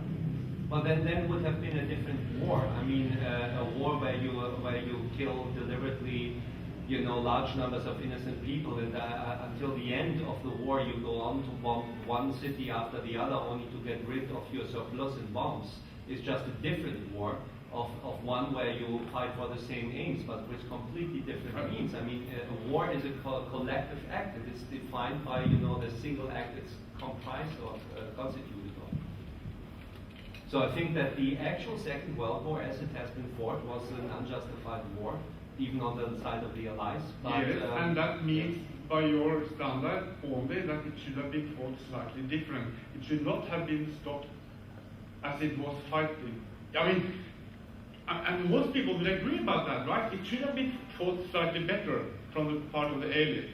Speaker 2: Well, then it would have been a different war. I mean, a war where you kill deliberately, large numbers of innocent people, and until the end of the war, you go on to bomb one city after the other, only to get rid of your surplus in bombs. It's just a different war of one where you fight for the same aims, but with completely different means. I mean, a war is a collective act. It is defined by, the single act it's comprised of, constituted of. So I think that the actual Second World War, as it has been fought, was an unjustified war, even on the side of the Allies. But,
Speaker 5: yes, and that means, by your standard, only that it should have been fought slightly different. It should not have been stopped as it was fighting. I mean, and most people will agree about that, right? It should have been fought slightly better from the part of the alien.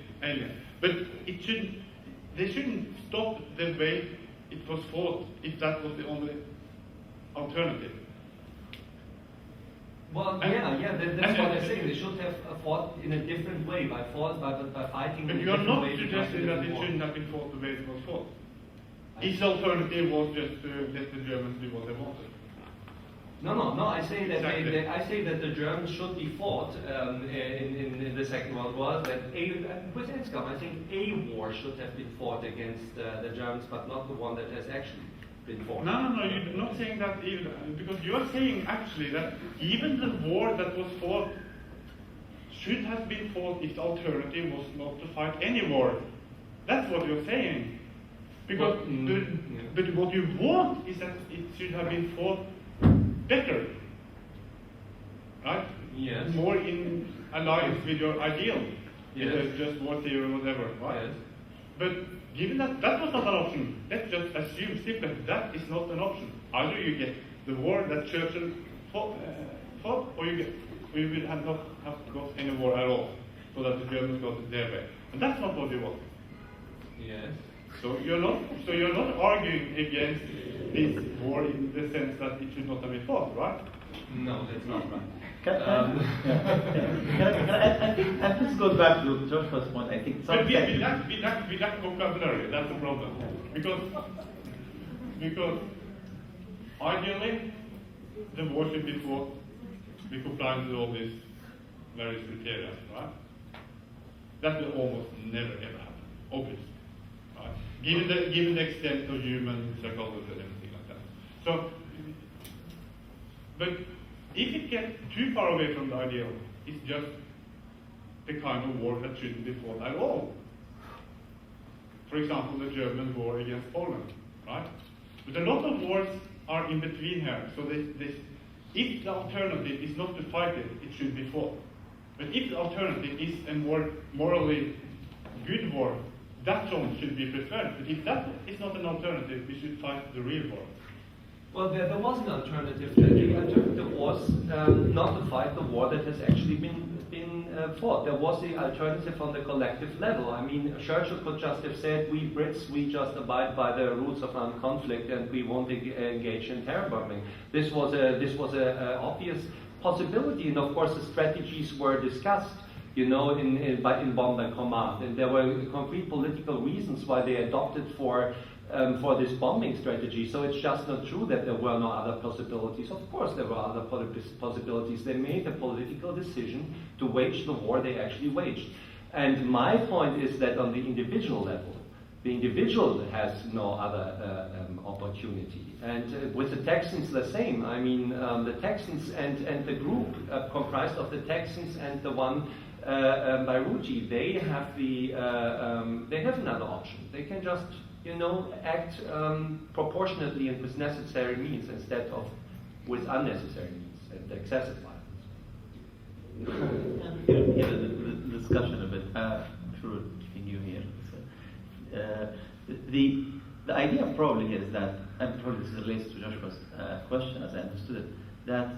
Speaker 5: But it shouldn't. They shouldn't stop the way it was fought if that was the only alternative.
Speaker 2: Well, that's what I'm saying. They should have fought in a different way by fighting.
Speaker 5: But you are not suggesting that it shouldn't have been fought the way it was fought. His alternative was just to let the Germans do what they wanted.
Speaker 2: No. I say that
Speaker 5: Exactly.
Speaker 2: I say that the Germans should be fought in the Second World War. That with Issam, I think a war should have been fought against the Germans, but not the one that has actually been fought.
Speaker 5: No, you're not saying that either, because you are saying actually that even the war that was fought should have been fought if the alternative was not to fight any war. That's what you're saying. Because but what you want is that it should have been fought better, right?
Speaker 2: Yes.
Speaker 5: More in alliance with your ideal,
Speaker 2: Yes.
Speaker 5: just war theory or whatever, right?
Speaker 2: Yes.
Speaker 5: But given that that was not an option, let's just assume simply that is not an option. Either you get the war that Churchill fought, or you will not have got any war at all, so that the Germans got it their way. And that's not what you want.
Speaker 2: Yes.
Speaker 5: So you're not arguing against this war in the sense that it should not have been fought, right?
Speaker 2: No, that's not right.
Speaker 1: I think, and this goes back to Joshua's point. I think
Speaker 5: But we
Speaker 1: something.
Speaker 5: lack vocabulary. That's the problem. Because ideally, the war should be fought with compliance with all these various criteria, right? That will almost never ever happen, obviously. Right? Given the extent of human psychology and everything like that. So, but if it gets too far away from the ideal, it's just the kind of war that shouldn't be fought at all. For example, the German war against Poland, right? But a lot of wars are in between here. So if the alternative is not to fight it, it should be fought. But if the alternative is a more morally good war, that one should be preferred. But if that is not an alternative, we should fight the real war.
Speaker 2: Well, there was an alternative. The alternative was not to fight the war that has actually been fought. There was the alternative on the collective level. I mean, Churchill could just have said, we Brits, we just abide by the rules of armed conflict and we won't engage in terror bombing. This was a obvious possibility, and of course the strategies were discussed, you know, in Bomb and Command, and there were concrete political reasons why they adopted for this bombing strategy. So it's just not true that there were no other possibilities. Of course there were other possibilities. They made a political decision to wage the war they actually waged. And my point is that on the individual level, the individual has no other opportunity. And with the Texans, the same. I mean, the Texans and the group comprised of the Texans and the one Beirut, they have another option. They can just, you know, act proportionately and with necessary means instead of with unnecessary means and excessive violence.
Speaker 1: Here, the discussion a bit. I'm sure keeping you here. So, the idea probably here is that, and probably this relates to Joshua's question as I understood it, that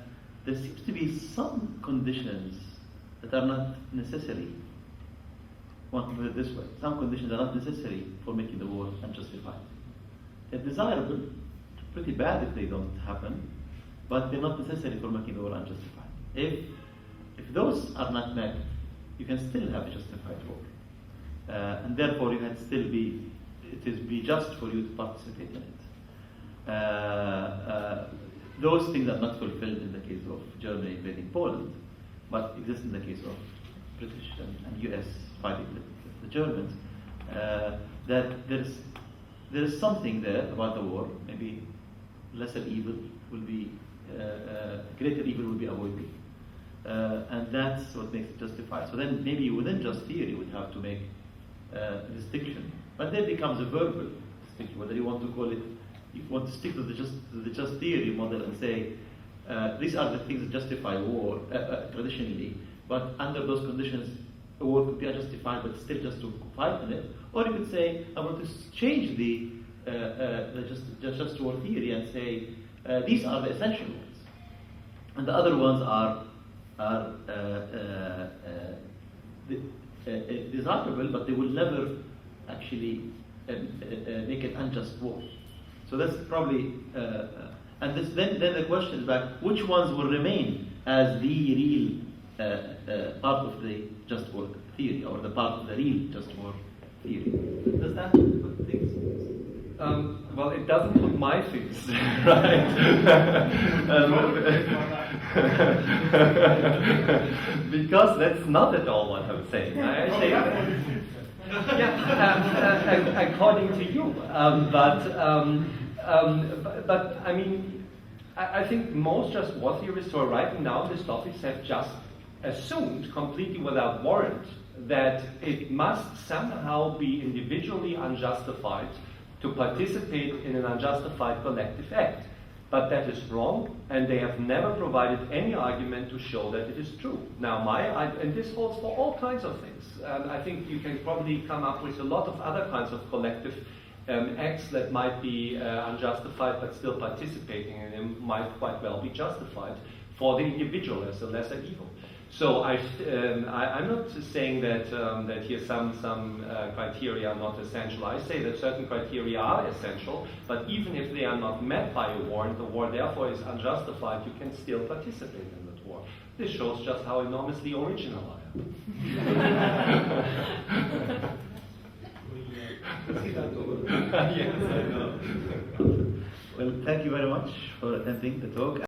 Speaker 1: there seems to be some conditions that are not necessary. One can put it this way: some conditions are not necessary for making the war unjustified. They're desirable, pretty bad if they don't happen, but they're not necessary for making the war unjustified. If those are not met, you can still have a justified war, and therefore it would still be just for you to participate in it. Those things are not fulfilled in the case of Germany invading Poland, but exist in the case of British and US fighting with the Germans. That there is something there about the war. Maybe lesser evil will be greater evil will be avoided, and that's what makes it justified. So then maybe within just theory you would have to make a distinction, but then it becomes a verbal distinction, whether you want to call it you want to stick to the just theory model and say these are the things that justify war traditionally, but under those conditions, a war could be unjustified, but still just to fight in it. Or you could say, I want to change the just war theory and say these are the essential ones, and the other ones are desirable, but they will never actually make an unjust war. So that's probably, and then the question is back, which ones will remain as the real part of the just war theory, or the part of the real just war theory? Does that put things?
Speaker 2: Well, it doesn't put my things right. Because that's not at all what I'm saying. I say, according to you. But I mean, I think most just war theorists who are writing down these topics have just assumed, completely without warrant, that it must somehow be individually unjustified to participate in an unjustified collective act. But that is wrong, and they have never provided any argument to show that it is true. Now, and this holds for all kinds of things. I think you can probably come up with a lot of other kinds of collective acts that might be unjustified, but still participating in them might quite well be justified for the individual as a lesser evil. So I'm not saying that here some criteria are not essential. I say that certain criteria are essential, but even if they are not met by a war, and the war therefore is unjustified, you can still participate in that war. This shows just how enormously original I am.
Speaker 1: Yes, I know. Well, thank you very much for attending the talk.